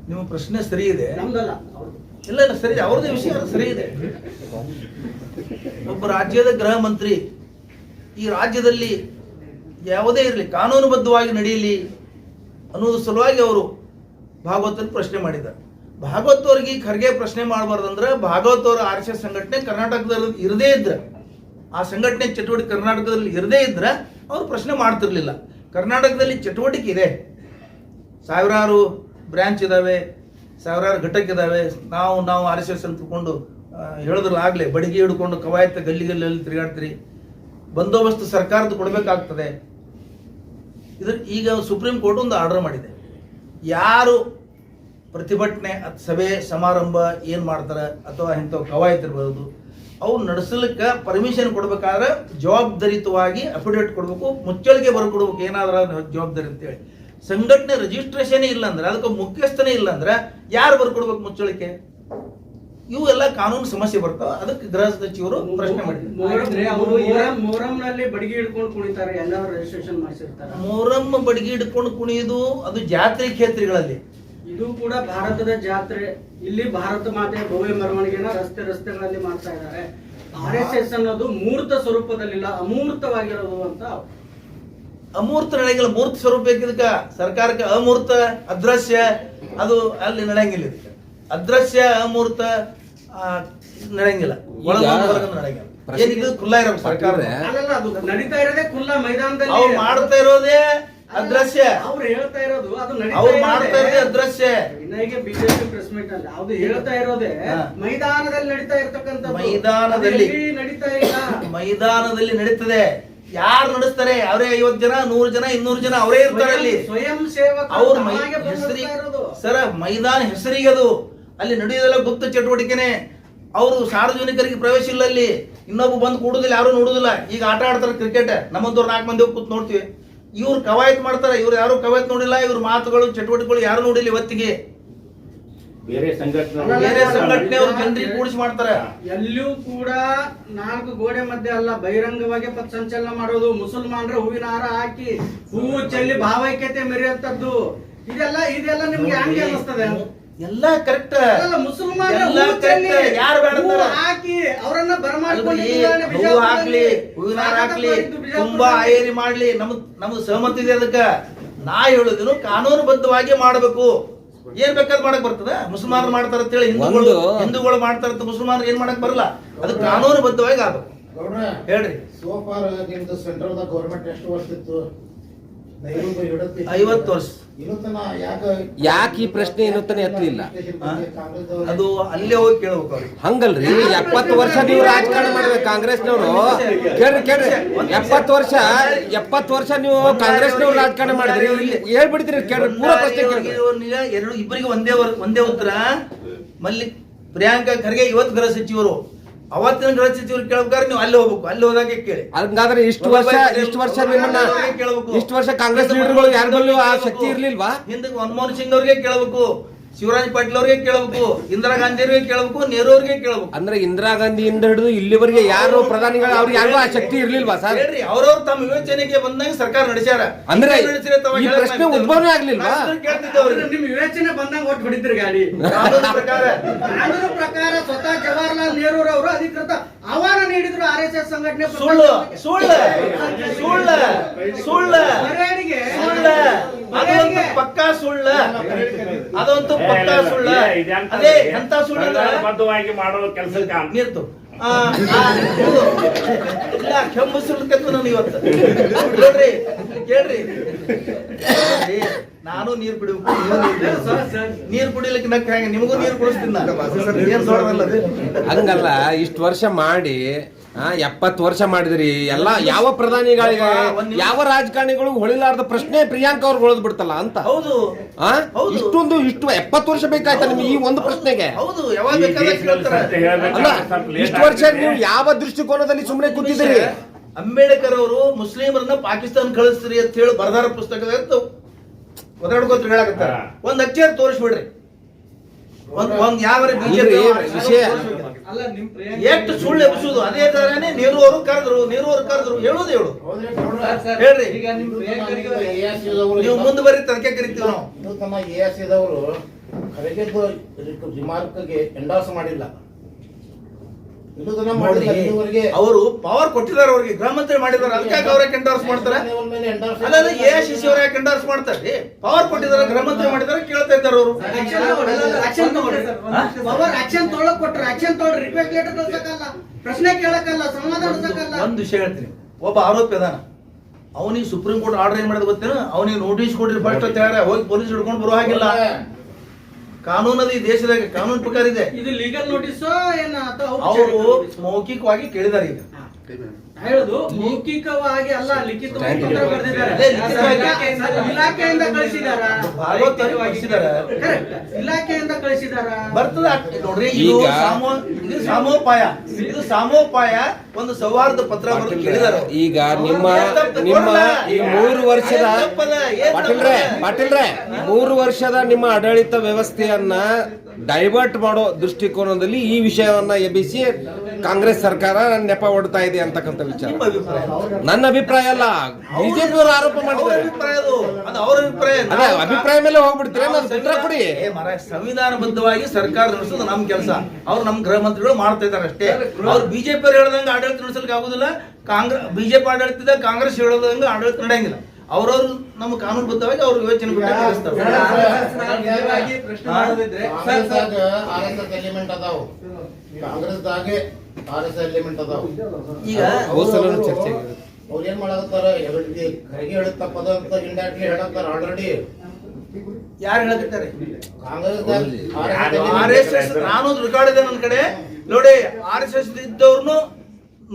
ನಿಮ್ಮ ಪ್ರಶ್ನೆ ಸರಿ ಇದೆ, ನಮ್ದಲ್ಲ ಅವ್ರದ್ದು. ಇಲ್ಲ ಸರಿ, ಅವ್ರದೇ ವಿಷಯ ಸರಿ ಇದೆ. ಒಬ್ಬ ರಾಜ್ಯದ ಗೃಹ ಮಂತ್ರಿ ಈ ರಾಜ್ಯದಲ್ಲಿ ಯಾವುದೇ ಇರಲಿ ಕಾನೂನುಬದ್ಧವಾಗಿ ನಡೆಯಲಿ ಅನ್ನೋದು ಸಲುವಾಗಿ ಅವರು ಭಾಗವತನ ಪ್ರಶ್ನೆ ಮಾಡಿದ್ದಾರೆ. ಭಾಗವತ್ ಅವ್ರಿಗೆ ಖರ್ಗೆ ಪ್ರಶ್ನೆ ಮಾಡಬಾರ್ದಂದ್ರೆ ಭಾಗವತ್ ಅವರ RSS ಸಂಘಟನೆ ಕರ್ನಾಟಕದಲ್ಲಿ ಇರದೇ ಇದ್ರೆ, ಆ ಸಂಘಟನೆ ಚಟುವಟಿಕೆ ಕರ್ನಾಟಕದಲ್ಲಿ ಇರದೇ ಇದ್ರೆ ಅವ್ರು ಪ್ರಶ್ನೆ ಮಾಡ್ತಿರ್ಲಿಲ್ಲ. ಕರ್ನಾಟಕದಲ್ಲಿ ಚಟುವಟಿಕೆ ಇದೆ, ಸಾವಿರಾರು ಬ್ರಾಂಚ್ ಇದಾವೆ, ಸಾವಿರಾರು ಘಟಕ ಇದಾವೆ. ನಾವು RSS ಅಂತ ತಿಳ್ಕೊಂಡು ಹೇಳಿದ್ರಲ್ಲ ಆಗ್ಲೇ, ಬಡಿಗೆ ಹಿಡ್ಕೊಂಡು ಕವಾಯತ್ತ ಗಲ್ಲಿಗಲ್ಲಿ ತಿರುಗಾಡ್ತೀರಿ. ಬಂದೋಬಸ್ತ್ ಸರ್ಕಾರದ ಕೊಡಬೇಕಾಗ್ತದೆ. ಈಗ ಸುಪ್ರೀಂ ಕೋರ್ಟ್ ಒಂದು ಆರ್ಡರ್ ಮಾಡಿದೆ, ಯಾರು ಪ್ರತಿಭಟನೆ ಸಭೆ ಸಮಾರಂಭ ಏನು ಮಾಡ್ತಾರೆ ಅಥವಾ ಇಂಥವು ಕವಾಯತ್ ಇರ್ಬೋದು, ಅವು ನಡೆಸಲಿಕ್ಕೆ ಪರ್ಮಿಷನ್ ಕೊಡ್ಬೇಕಾದ್ರೆ ಜವಾಬ್ದಾರಿತವಾಗಿ ಅಫಿಡೇಟ್ ಕೊಡಬೇಕು, ಮುಚ್ಚಳಿಕೆ ಬರ್ಕೊಡ್ಬೇಕು, ಏನಾದ್ರೂ ಜವಾಬ್ದಾರಿ ಅಂತೇಳಿ. ಸಂಘಟನೆ ರಿಜಿಸ್ಟ್ರೇಷನ್ ಇಲ್ಲ ಅಂದ್ರೆ, ಅದಕ್ಕೆ ಮುಖ್ಯಸ್ಥನೇ ಇಲ್ಲ ಅಂದ್ರೆ ಯಾರು ಬರ್ಕೊಡ್ಬೇಕು ಮುಚ್ಚಳಿಕೆ? ಇವು ಎಲ್ಲ ಕಾನೂನು ಸಮಸ್ಯೆ ಬರ್ತಾವ. ಅದಕ್ಕೆ ಗೃಹ ಸಚಿವರು ಪ್ರಶ್ನೆ ಮಾಡಿದ್ರು. ಮೊಹರಂನಲ್ಲಿ ಬಡಿಗೆ ಹಿಡ್ಕೊಂಡು ಕುಣಿತಾರೆ, ಎಲ್ಲರೂ ರಿಜಿಸ್ಟ್ರೇಷನ್ ಮಾಡಿಸಿರ್ತಾರೆ. ಮೊಹರಂ ಬಡಿಗೆ ಹಿಡ್ಕೊಂಡು ಕುಣಿಯುವುದು ಅದು ಜಾತ್ರೆ ಕ್ಷೇತ್ರಗಳಲ್ಲಿ. ಇದು ಕೂಡ ಭಾರತದ ಜಾತ್ರೆ. ಇಲ್ಲಿ ಭಾರತ ಮಾತೆ ಭವ್ಯ ಮೆರವಣಿಗೆನ ರಸ್ತೆಗಳಲ್ಲಿ ಮಾಡ್ತಾ ಇದ್ದಾರೆ. RSS ಅನ್ನೋದು ಮೂರ್ತ ಸ್ವರೂಪದಲ್ಲಿಲ್ಲ, ಅಮೂರ್ತವಾಗಿರೋದು ಅಂತ. ಅಮೂರ್ತ ನಡೆಯಂಗಿಲ್ಲ, ಮೂರ್ತ ಸ್ವರೂಪ ಬೇಕಿದಕ್ಕ ಸರ್ಕಾರಕ್ಕೆ. ಅಮೂರ್ತ ಅದೃಶ್ಯ ಅದು ಅಲ್ಲಿ ನಡೆಯಂಗಿಲ್ಲ. ಇದಕ್ಕೆ ಅದೃಶ್ಯ ಅಮೂರ್ತ ನಡೆಯಂಗಿಲ್ಲ, ನಡೆಯಂಗಿಲ್ಲ. ಏನಿದು ಖುಲ್ಲಾ ಇರೋ ಸರ್ಕಾರ ಅಲ್ಲಲ್ಲ, ಅದು ನಡೀತಾ ಇರೋದೇ ಖುಲ್ಲಾ ಮೈದಾನದಲ್ಲಿ. ಅವ್ರು ಮಾಡ್ತಾ ಇರೋದೇ ಅದೃಶ್ಯ. ಅವ್ರು ಹೇಳ್ತಾ ಇರೋದು ಅದು ಅವ್ರು ಮಾಡ್ತಾ ಇರೋದೇ ಅದೃಶ್ಯ. ವಿನಯ್ಗೆ ಬಿಜೆಪಿ ಪ್ರೆಸ್ ಮೀಟ್ ಅಲ್ಲಿ ಅದು ಹೇಳ್ತಾ ಇರೋದೇ ಮೈದಾನದಲ್ಲಿ ನಡೀತಾ ಇರ್ತಕ್ಕಂಥ ಮೈದಾನದಲ್ಲಿ ನಡೀತಾ ಇಲ್ಲ. ಮೈದಾನದಲ್ಲಿ ನಡೀತದೆ. ಯಾರು ನಡೆಸ್ತಾರೆ? ಅವರೇ 50 ಜನ 100 ಜನ 200 ಜನ ಅವರೇ ಇರ್ತಾರೆ ಅಲ್ಲಿ. ಸ್ವಯಂ ಸೇವಕ ಅವ್ರ ಹೆಸರಿಗೆ ಸರ ಮೈದಾನ ಹೆಸರಿಗೆ ಅದು ಅಲ್ಲಿ ನಡೆಯೋದೆಲ್ಲ ಗುಪ್ತ ಚಟುವಟಿಕೆನೆ. ಅವರು ಸಾರ್ವಜನಿಕರಿಗೆ ಪ್ರವೇಶ ಇಲ್ಲ ಅಲ್ಲಿ. ಇನ್ನೊಬ್ಬ ಬಂದು ಕೂಡುದಿಲ್ಲ, ಯಾರು ನೋಡುದಿಲ್ಲ. ಈಗ ಆಟ ಆಡ್ತಾರೆ ಕ್ರಿಕೆಟ್, ನಮ್ಮಂತವ್ರು 4 ಮಂದಿ ಹೋಗಿ ಕೂತ್ ನೋಡ್ತೀವಿ. ಇವ್ರು ಕವಾಯತ್ ಮಾಡ್ತಾರೆ, ಇವ್ರು ಯಾರು ಕವಾಯತ್ ನೋಡಿಲ್ಲ. ಇವ್ರ ಮಾತುಗಳು ಚಟುವಟಿಕೆಗಳು ಯಾರು ನೋಡಿಲ್ಲ ಇವತ್ತಿಗೆ. ಬೇರೆ ಸಂಘಟನೆ ಅವ್ರು ಜನರಿಗೆ ಕೂಡಿಸಿ ಮಾಡ್ತಾರೆ. ಎಲ್ಲೂ ಕೂಡ 4 ಗೋಡೆ ಮಧ್ಯೆ ಅಲ್ಲ, ಬಹಿರಂಗವಾಗಿ ಪಥ ಸಂಚಲನ ಮಾಡೋದು, ಮುಸಲ್ಮಾನರ ಹೂವಿನ ಹಾರ ಹಾಕಿ ಹೂವು ಚೆಲ್ಲಿ ಭಾವೈಕ್ಯತೆ ಮೆರೆಯುವಂತದ್ದು, ಇದೆಲ್ಲ ನಿಮ್ಗೆ ಹಂಗೆ ಅನಿಸ್ತದೆ? ಎಲ್ಲ ಕರೆಕ್ಟ್. ಮುಸಲ್ಮಾನರ ಯಾರು ಬೇಡ ಹಾಕಿ ಅವರನ್ನ ಹೂವು ಹಾಕ್ಲಿ, ಹೂವಿನ ಹಾರ ಹಾಕ್ಲಿ, ತುಂಬಾ ಆಯರಿ ಮಾಡ್ಲಿ, ನಮ್ದು ಸಹಮತಿ ಇದೆ. ಅದಕ್ಕ ನಾ ಹೇಳುದಿನು ಕಾನೂನುಬದ್ಧವಾಗಿ ಮಾಡಬೇಕು. ಏನ್ ಬೇಕಾದ್ ಮಾಡಕ್ ಬರ್ತದ? ಮುಸಲ್ಮಾನರು ಮಾಡ್ತಾರ ಅಂತೇಳಿ ಹಿಂದೂಗಳು ಮಾಡ್ತಾರ, ಮುಸಲ್ಮಾನರು ಏನ್ ಮಾಡಕ್ ಬರಲ್ಲ. ಅದು ಕಾನೂನುಬದ್ಧವಾಗಿ ಆಗ್ಬೇಕು. ಹೇಳ್ರಿ. ಸೋಫಾರ್ ನಿಮ್ದು ಸೆಂಟ್ರಲ್ ಗೌರ್ಮೆಂಟ್ ಎಷ್ಟು ವರ್ಷ ಇತ್ತು? 50 ವರ್ಷ. ಯಾಕೆ ಈ ಪ್ರಶ್ನೆ ಇನ್ನೊತ್ತನೆ ಎತ್ತಲಿಲ್ಲ? ಅದು ಅಲ್ಲೇ ಹೋಗಿ ಕೇಳ್ಬೇಕು ಅವ್ರಿಗೆ. ಹಂಗಲ್ರಿ, 70 ವರ್ಷ ನೀವು ರಾಜಕಾರಣ ಮಾಡ್ಬೇಕು ಕಾಂಗ್ರೆಸ್ನವರು. ಕೇಳ್ರಿ 70 ವರ್ಷ ನೀವು ಕಾಂಗ್ರೆಸ್ನವ್ರು ರಾಜಕಾರಣ ಮಾಡಿದ್ರಿ, ಹೇಳ್ಬಿಡ್ತೀರಿ. ಕೇಳ್ರಿ ಪೂರ ಪ್ರಶ್ನೆ ಕೇಳ್ರಿ. ಇಬ್ಬರಿಗೆ ಒಂದೇ ಉತ್ತರ. ಪ್ರಿಯಾಂಕಾ ಖರ್ಗೆ ಇವತ್ತು ಗೃಹ ಸಚಿವರು, ಅವತ್ತಿನ ಗೃಹ ಸಚಿವರು ಕೇಳ್ಬೇಕಾದ್ರೆ ನೀವು ಅಲ್ಲಿ ಹೋಗ್ಬೇಕು. ಅಲ್ಲಿ ಹೋದಾಗ ಕೇಳಿ. ಹಂಗಾದ್ರೆ ಇಷ್ಟು ವರ್ಷ ನಿಮ್ಮನ್ನ ಇಷ್ಟು ವರ್ಷ ಕಾಂಗ್ರೆಸ್ ಲೀಡರ್ಗಳು ಯಾರಿಗೂ ಆ ಶಕ್ತಿ ಇರ್ಲಿಲ್ವಾ? ಹಿಂದಕ್ಕೆ ಮನಮೋಹನ್ ಸಿಂಗ್ ಅವ್ರಿಗೆ ಕೇಳಬೇಕು, ಶಿವರಾಜ್ ಪಾಟೀಲ್ ಅವ್ರಿಗೆ ಕೇಳಬೇಕು, ಇಂದಿರಾ ಗಾಂಧಿ ಅವ್ರಿಗೆ ಕೇಳಬೇಕು, ನೆಹರು ಅವ್ರಿಗೆ ಕೇಳಬೇಕು. ಅಂದ್ರೆ ಇಂದಿರಾ ಗಾಂಧಿಯಿಂದ ಹಿಡಿದು ಇಲ್ಲಿವರೆಗೆ ಯಾರು ಪ್ರಧಾನಿಗಳು ಅವ್ರಿಗೆ ಯಾರಿಗೂ ಆ ಶಕ್ತಿ ಇರ್ಲಿಲ್ವಾ ಸರ್? ಹೇಳ್ರಿ, ಅವ್ರವ್ರು ತಮ್ಮ ವಿವೇಚನೆಗೆ ಬಂದಾಗ ಸರ್ಕಾರ ನಡೆಸ್ಯಾರ. ಅಂದ್ರೆ ಈ ಪ್ರಶ್ನೆ ಉದ್ಭವನೇ ಆಗ್ಲಿಲ್ವಾ? ನಿಮ್ ವಿವೇಚನೆ ಬಂದಂಗ ಒಟ್ಟು ಹೊಡಿದ್ರಿ ಗಾಡಿ. ಕಾನೂನು ಪ್ರಕಾರ ಸ್ವತಃ ಜವಾಹರ್ಲಾಲ್ ನೆಹರು ಅವರು ಅಧಿಕೃತ ಆಹ್ವಾನ ನೀಡಿದ್ರು RSS ಸಂಘಟನೆ. ಸುಳ್ಳು ಪಕ್ಕಾ ಸುಳ್ಳು. ಅದಂತೂ ಪಕ್ಕಾ ಸುಳ್ಳ. ಅದೇ ಎಂತ ಸುಳ್ಳು ಬದ್ಧವಾಗಿ ಮಾಡೋ ಕೆಲಸಕ್ಕೆ ನೀರ್ತು ಇಲ್ಲ ಕೆಂಪು ಸುಳ್ಕತ್ತು ನಾನು ಇವತ್ತು. ನೋಡ್ರಿ ಕೇಳ್ರಿ, ನಾನು ನೀರ್ ಕುಡಿಬೇಕು, ನೀರ್ ಕುಡಿಲಿಕ್ಕೆ ನಕ್ಕ ಹೆಂಗ ನಿಮಗೂ ನೀರ್ ಕುಡಿಸ್ತೀನಿ ನಾನು. ಏನ್ ದೊಡ್ಡದಲ್ಲ ಹಂಗಲ್ಲ. ಇಷ್ಟು ವರ್ಷ ಮಾಡಿ 70 ವರ್ಷ ಮಾಡಿದ್ರಿ ಎಲ್ಲ. ಯಾವ ಪ್ರಧಾನಿಗಳಿಗೆ ಯಾವ ರಾಜಕಾರಣಿಗಳು ಹೊಳಿಲಾರ್ದ ಪ್ರಶ್ನೆ ಪ್ರಿಯಾಂಕಾ ಅವ್ರು ಹೊಳೆದ್ ಬಿಡ್ತಲ್ಲ ಅಂತ. ಹೌದು. ಇಷ್ಟು 70 ವರ್ಷ ಬೇಕಾಯ್ತಾ ನಿಮ್ಗೆ ಈ ಒಂದು ಪ್ರಶ್ನೆಗೆ? ಹೌದು, ಯಾವಾಗ ಬೇಕಾದ್ರೆ ಕೇಳ್ತಾರೆ. ಅಲ್ಲ, ಇಷ್ಟು ವರ್ಷ ನೀವು ಯಾವ ದೃಷ್ಟಿಕೋನದಲ್ಲಿ ಸುಮ್ಮನೆ ಕೂತಿದ್ದೀರಿ? ಅಂಬೇಡ್ಕರ್ ಅವರು ಮುಸ್ಲಿಮರನ್ನ ಪಾಕಿಸ್ತಾನ ಕಳಿಸ್ತೀರಿ ಅಂತ ಹೇಳಿ ಬರದಾರ ಪುಸ್ತಕದ ಒದಾಡ್ಕೋತ ಹೇಳಕತ್ತಾರ. ಒಂದ್ ಅಕ್ಷರ ತೋರಿಸ್ಬಿಡ್ರಿ. ಒಂದ್ ಯಾವ ಬಿಜೆಪಿ ಎಷ್ಟು ಸುಳ್ಳು ಎಬ್ಸುದು. ಅದೇ ತರನೇ ನೆಹರು ಅವರು ಕರೆದ್ರು ಹೇಳುದು ಹೇಳ್ರಿ. ನೀವು ಮುಂದೆ ಬರೀ ತನಕ ಕರಿತೀವಿ ನಾವು. ತಮ್ಮ ASCದವರು ಖರ್ಗೆದ್ದು ರಿಮಾರ್ಕ್ಗೆ ಎಂಡಾರ್ಸ್ ಮಾಡಿಲ್ಲ. ಅವರು ಪವರ್ ಕೊಟ್ಟಿದ್ದಾರೆ, ಅವ್ರಿಗೆ ಗೃಹ ಮಂತ್ರಿ ಮಾಡಿದ್ದಾರೆ. ಅದಕ್ಕಾಗಿ ಅವ್ರಿಗೆ ಎಂಡಾರ್ಸ್ ಮಾಡ್ತಾರೆ. ಅಲ್ಲ, AICC ಅವ್ರ ಯಾಕೆ ಎಂಡಾರ್ಸ್ ಮಾಡ್ತಾರೆ? ಪವರ್ ಕೊಟ್ಟಿದ್ದಾರೆ, ಗೃಹ ಮಂತ್ರಿ ಮಾಡಿದ್ದಾರೆ, ಕೇಳ್ತಾ ಇದ್ದಾರೆ ಅವರು. ಆಕ್ಷನ್ ತೊಗೊಳಕ್ ಕೊಟ್ರೆ ಆಕ್ಷನ್ ತೊಗೊಳ್ರಿ. ರಿಕ್ವೆಸ್ಟ್ ಲೆಟರ್ ಕಳ್ಸಕ್ಕಲ್ಲ, ಪ್ರಶ್ನೆ ಕೇಳಕ್ಕಲ್ಲ, ಸಂವಾದ ನಡೆಸಕ್ಕಲ್ಲ. ಒಂದ್ ವಿಷಯ ಹೇಳ್ತೀನಿ. ಒಬ್ಬ ಆರೋಪಿ ಅದಾನ, ಅವನಿಗೆ ಸುಪ್ರೀಂ ಕೋರ್ಟ್ ಆರ್ಡರ್ ಏನ್ ಮಾಡಿದ ಗೊತ್ತೇನು? ಅವನಿಗೆ ನೋಟಿಸ್ ಕೊಡ್ರಿ ಫಸ್ಟ್ ಅಂತ ಹೇಳ, ಹೋಗಿ ಪೊಲೀಸ್ ಹಿಡ್ಕೊಂಡು ಬರೋ ಹಾಗಿಲ್ಲ. ಕಾನೂನದ ಈ ದೇಶದಾಗ ಕಾನೂನು ಪ್ರಕಾರ ಇದೆ. ಇದು ಲೀಗಲ್ ನೋಟಿಸ್ ಏನ? ಅವರು ಮೌಖಿಕವಾಗಿ ಕೇಳಿದಾರೆ. ಈಗ ಹೇಳುದು ಮೌಖಿಕವಾಗಿ ಅಲ್ಲ, ಲಿಖಿತವಾಗಿ ಬರೆದಿದ್ದಾರೆ. ಇಲಾಖೆಯಿಂದ ಕಳಿಸಿದಾರ, ಇಲಾಖೆಯಿಂದ ಕಳಿಸಿದಾರ. ಬರ್ತದ ನೋಡ್ರಿ. ಇದು ಸಾಮೋಪಾಯ ಒಂದು ಸೌಹಾರ್ದ ಪತ್ರ ಬರೆದು ಕೇಳಿದಾರೆ. ಈಗ ನಿಮ್ಮ ಈ 3 ವರ್ಷದ ಪಾಟೀಲ್ರೆ 3 ವರ್ಷದ ನಿಮ್ಮ ಆಡಳಿತ ವ್ಯವಸ್ಥೆಯನ್ನ ಡೈವರ್ಟ್ ಮಾಡೋ ದೃಷ್ಟಿಕೋನದಲ್ಲಿ ಈ ವಿಷಯವನ್ನ ಎಬ್ಬಿಸಿ ಕಾಂಗ್ರೆಸ್ ಸರ್ಕಾರ ನೆಪ ಹೊಡ್ತಾ ಇದೆ ಅಂತಕ್ಕಂಥ ವಿಚಾರ ನನ್ನ ಅಭಿಪ್ರಾಯ ಅಲ್ಲ. ಬಿಜೆಪಿ ಅವರು ಆರೋಪ ಮಾಡಿದ್ದಾರೆ. ಅದೇ ಅಭಿಪ್ರಾಯ ಮೇಲೆ ಹೋಗ್ಬಿಡ್ತೀರಾ? ಉತ್ತರ ಕೊಡಿ. ಸಂವಿಧಾನಬದ್ಧವಾಗಿ ಸರ್ಕಾರ ನಡೆಸೋದು ನಮ್ ಕೆಲಸ. ಅವ್ರು ನಮ್ ಗೃಹ ಮಂತ್ರಿಗಳು ಮಾಡ್ತಾ ಇದಾರೆ ಅಷ್ಟೇ. ಅವ್ರು ಬಿಜೆಪಿ ಅವ್ರು ಹೇಳ್ದಂಗ ಆಡಳಿತ ನಡೆಸಲಿಕ್ಕೆ ಆಗುದಿಲ್ಲ. ಬಿಜೆಪಿ ಆಡಳಿತದ ಕಾಂಗ್ರೆಸ್ ಹೇಳೋದಂಗ ಆಡಳಿತ ನಡೆಯಂಗಿಲ್ಲ. ಅವ್ರವ್ರು ನಮ್ಮ ಕಾನೂನುಬದ್ಧವಾಗಿ ಅವ್ರ ಯೋಚನೆ ಎಲಿಮೆಂಟ್ ಅದಾವು, ಕಾಂಗ್ರೆಸ್ದಾಗೆ RSS ಎಲಿಮೆಂಟ್ ಅದಾವು. ಈಗ ಚರ್ಚೆ ಅವ್ರು ಏನ್ ಮಾಡಕತ್ತಾರ ಖರ್ಗೆ ಹೇಳಿದ ತಪ್ಪದ ಅಂತ ಇಂಡೈರೆಕ್ಟ್ಲಿ ಹೇಳತ್ತಾರ ಆಲ್ರೆಡಿ. ಯಾರು ಹೇಳಕತ್ತಾರೆ? ಕಾಂಗ್ರೆಸ್ RSS ನಾನು ರೆಕಾರ್ಡ್ ಇದೆ ನನ್ನ ಕಡೆ ನೋಡಿ. RSS ಇದ್ದವ್ರನ್ನು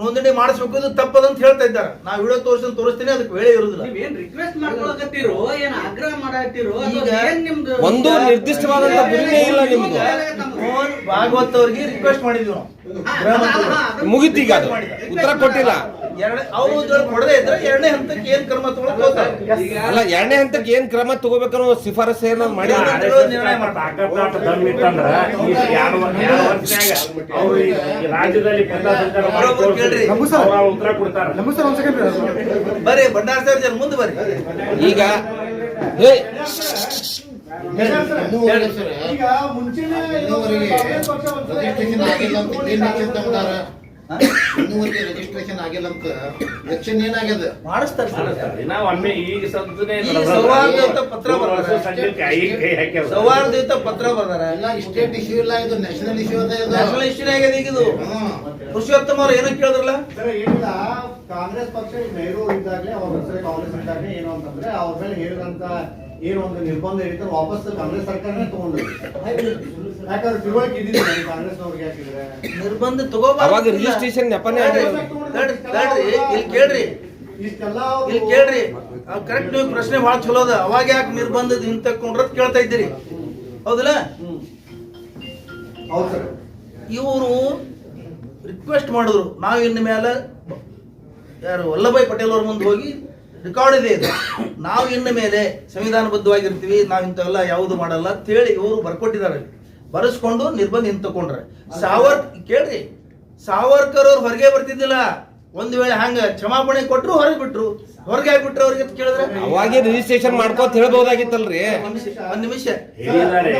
ನೋಂದಣಿ ಮಾಡಿಸ್ಬೇಕು, ಇದು ತಪ್ಪದಂತ ಹೇಳ್ತಾ ಇದ್ದಾರೆ. ನಾವು ವಿಡಿಯೋ ತೋರಿಸ್ತೀನಿ, ಅದಕ್ಕೆ ವೇಳೆ ಇರುದಿಲ್ಲ. ನೀವೇನ್ ರಿಕ್ವೆಸ್ಟ್ ಮಾಡ್ಕೊಳಕತ್ತೀರೋ ಏನ್ ಆಗ್ರಹ ಮಾಡತ್ತೀರೋ ಈಗ ನಿಮ್ದು ಒಂದು ನಿರ್ದಿಷ್ಟವಾದಂತ ಗುರಿನೇ ಇಲ್ಲ ನಿಮ್ದು. ಮೋಹನ್ ಭಾಗವತ್ ಅವ್ರಿಗೆ ರಿಕ್ವೆಸ್ಟ್ ಮಾಡಿದ್ವಿ ನಾವು. ಮುಗಿತೀಗ ಅದು ಉತ್ತರ ಕೊಟ್ಟಿಲ್ಲ. ಅವರು ಕೊಡದೇ ಇದ್ರೆ ಎರಡನೇ ಹಂತಕ್ಕೆ ಏನ್ ಕ್ರಮ ತಗೊಳಕ್ ಹೋಗ್ತಾರೆ. ಅಲ್ಲ, ಎರಡನೇ ಹಂತಕ್ಕೆ ಏನ್ ಕ್ರಮ ತಗೋಬೇಕನ್ನೋ ಶಿಫಾರಸು ಏನಾದ್ರು ಮಾಡಿದ್ರೆ ರಾಜ್ಯದಲ್ಲಿ ಉತ್ತರ ಕೊಡ್ತಾರೆ. ಬರ್ರಿ ಭಂಡಾರ ಸರ್ ಮುಂದೆ ಬರ್ರಿ. ಈಗ ಹೇ ಈಗ ಮುಂಚೆನೇ ರಿಜಿಸ್ಟ್ರೇಷನ್ ಆಗಿಲ್ಲ ಅಂತ ಏನ್ ನಿಶ್ಚಿತ ಮಾಡ್ತಾರ? ಇನ್ನೂವರೆಗೆ ರಿಜಿಸ್ಟ್ರೇಷನ್ ಆಗಿಲ್ಲ ಅಂತ ಎಲೆಕ್ಷನ್ ಏನಾಗ್ಯದ ಮಾಡಿಸ್ತಾರೆ ಸರ್. ನಾವು ಒಮ್ಮೆ ಈಗ ಸದ್ಯನೇ ಈ ಸೌಹಾರ್ದಯುತ ಪತ್ರ ಬರ್ದಾರ. ಕೈ ಹಾಕ್ಯಾರ. ಸೌಹಾರ್ದಯುತ ಪತ್ರ ಬರ್ದಾರ. ಎಲ್ಲ ಸ್ಟೇಟ್ ಇಶ್ಯೂ ಇಲ್ಲ, ಇದು ನ್ಯಾಷನಲ್ ಇಶ್ಯೂ ಅದ ಇದು. ನ್ಯಾಷನಲ್ ಇಶ್ಯೂನೇ ಆಗ್ಯದ ಈಗ ಇದು. ಪುರುಷೋತ್ತಮ ಅವ್ರು ಏನೋ ಕೇಳಿದ್ರಲ್ಲ, ಸರ್ ಏನಿಲ್ಲ, ಕಾಂಗ್ರೆಸ್ ಪಕ್ಷ ನೆಹರು ಇದ್ದಾಗಲೇ ಅವ್ರ ಹೆಸರು ಕಾಂಗ್ರೆಸ್ ಇದ್ದಾಗಲೇ ಏನು ಅಂತಂದ್ರೆ ಅವ್ರ ಮೇಲೆ ಹೇರಿದಂತ ಏನು ಒಂದು ನಿರ್ಬಂಧ ಏನಿತ್ತು ವಾಪಸ್ ಕಾಂಗ್ರೆಸ್ ಸರ್ಕಾರನೇ ತಗೊಂಡ್ರು. ಯಾಕಂದ್ರೆ ತಿಳುವಳಿಕೆ ಇದ್ದಿಲ್ಲ ಕಾಂಗ್ರೆಸ್ನವ್ರಿಗೆ. ಹಾಕಿದ್ರೆ ನಿರ್ಬಂಧ ಅವಾಗ ತಗೋಬಾರ್ದು. ರಿಜಿಸ್ಟ್ರೇಷನ್ ನೆಪನೇ ಆಗಿಲ್ಲ. ಇಲ್ಲಿ ಕೇಳ್ರಿ, ಇಷ್ಟೆಲ್ಲ ಇಲ್ಲಿ ಕೇಳ್ರಿ. ಕರೆಕ್ಟ್ ನೀವು ಪ್ರಶ್ನೆ ಬಹಳ ಚಲೋ ಅದ. ಅವಾಗ ಯಾಕೆ ನಿರ್ಬಂಧದ ಹಿಂತಕೊಂಡ್ರತ್ ಕೇಳ್ತಾ ಇದ್ದೀರಿ, ಹೌದಲ್ಲ? ಹೌದು ಸರ್. ಇವರು ರಿಕ್ವೆಸ್ಟ್ ಮಾಡಿದ್ರು, ನಾವು ಇನ್ನು ಮೇಲೆ ಯಾರು ವಲ್ಲಭಾಯ್ ಪಟೇಲ್ ಅವ್ರ ಮುಂದೆ ಹೋಗಿ ರೆಕಾರ್ಡ್ ಇದೆ ಇದು, ನಾವು ಇನ್ನು ಮೇಲೆ ಸಂವಿಧಾನಬದ್ಧವಾಗಿರ್ತೀವಿ, ನಾವು ಇಂಥವೆಲ್ಲ ಯಾವುದು ಮಾಡಲ್ಲ ಅಂತೇಳಿ ಇವರು ಬರ್ಕೊಟ್ಟಿದ್ದಾರೆ. ಬರೆಸ್ಕೊಂಡು ನಿರ್ಬಂಧ ಹಿಂತಕೊಂಡ್ರೆ ಕೇಳ್ರಿ, ಸಾವರ್ಕರ್ ಅವ್ರು ಹೊರಗೆ ಬರ್ತಿದ್ದಿಲ್ಲ. ಒಂದ್ ವೇಳೆ ಹಂಗ ಕ್ಷಮಾಪಣೆ ಕೊಟ್ಟರು ಹೊರಗೆ ಬಿಟ್ರು, ಹೊರಗೆ ಆಗ್ಬಿಟ್ರು ಅವ್ರಿಗೆ ಅಂತ ಕೇಳಿದ್ರೆ ಅವಾಗೇ ರಿಜಿಸ್ಟ್ರೇಷನ್ ಮಾಡ್ಕೋತ ಹೇಳ್ಬೋದಾಗಿತ್ತಲ್ರಿ. ಒಂದ್ ನಿಮಿಷ ಹೇಳಿದ್ದಾರೆ.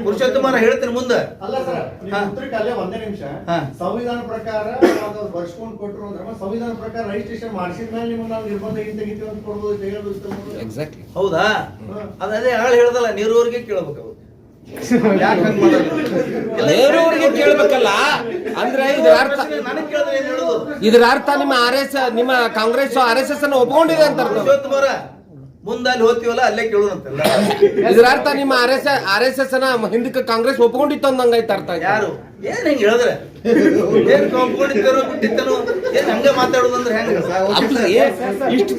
ಪುರುಷೋತ್ತಮ ಹೇಳ್ತೀನಿ ಮುಂದೆ. ಅಲ್ಲ ಸರ್, ನಿಮ್ಮ ಉತ್ತರಕ್ಕೆ ಅಲ್ಲೇ ಒಂದೇ ನಿಮಿಷ. ಹಾ. ಸಂವಿಧಾನ ಪ್ರಕಾರ ಅವ್ರು ಬರ್ಸ್ಕೊಂಡು ಕೊಟ್ರು ಅಂದ್ರೆ ಸಂವಿಧಾನ ಪ್ರಕಾರ ರಿಜಿಸ್ಟ್ರೇಷನ್ ಮಾಡಿಸಿದ ಮೇಲೆ ನಿಮ್ಗೆ ನಾವು ನಿರ್ಬಂಧ ತೆಗಿತೀವಿ ಅಂತ ಕೊಡ್ಬೋದು, ತೆಗೆಯೋದು. ಎಕ್ಸಾಕ್ಟ್ಲಿ. ಹೌದಾ? ಅದೇ ಆಳ್ ಹೇಳ್ದಲ್ಲ, ನೀರೂರಿಗೆ ಕೇಳ್ಬೇಕು ಅವ್ರು. ಯಾಕೆ ಹಂಗ್ ಮಾಡೋದು? ಬೇರೆಯವ್ರಿಗೆ ಕೇಳ್ಬೇಕಲ್ಲ. ಅಂದ್ರೆ ಇದರ ಅರ್ಥ, ನನಗೆ ಕೇಳಿದ್ರೆ ಏನ್ ಹೇಳುದು? ಇದರ ಅರ್ಥ ನಿಮ್ಮ ಕಾಂಗ್ರೆಸ್ RSS ಅನ್ನು ಒಪ್ಕೊಂಡಿದೆ ಅಂತ ಅರ್ಥ. ಪುರುಷೋತ್ತಮರ ಮುಂದೆ ಅಲ್ಲಿ ಹೋಗ್ತೀವಲ್ಲ ಅಲ್ಲೇ ಕೇಳೋಣಂತಲ್ಲ. ಇದರ ಅರ್ಥ ನಿಮ್ಮ RSS ಅನ್ನ ಹಿಂದಕ್ಕೆ ಕಾಂಗ್ರೆಸ್ ಒಪ್ಕೊಂಡಿತ್ತು ಅಂದಂಗೈತೆ ಅರ್ಥ. ಯಾರು ಏನ್ ಹಿಂಗ್ ಹೇಳಿದ್ರೆ ಏನ್ ಒಪ್ಕೊಂಡಿದ್ದಾರೋ ಬಿಟ್ಟಿದ್ದಾನೋ ಏನ್ ಹಂಗ ಮಾತಾಡೋದಂದ್ರೆ ಹೆಂಗ? ಇಷ್ಟು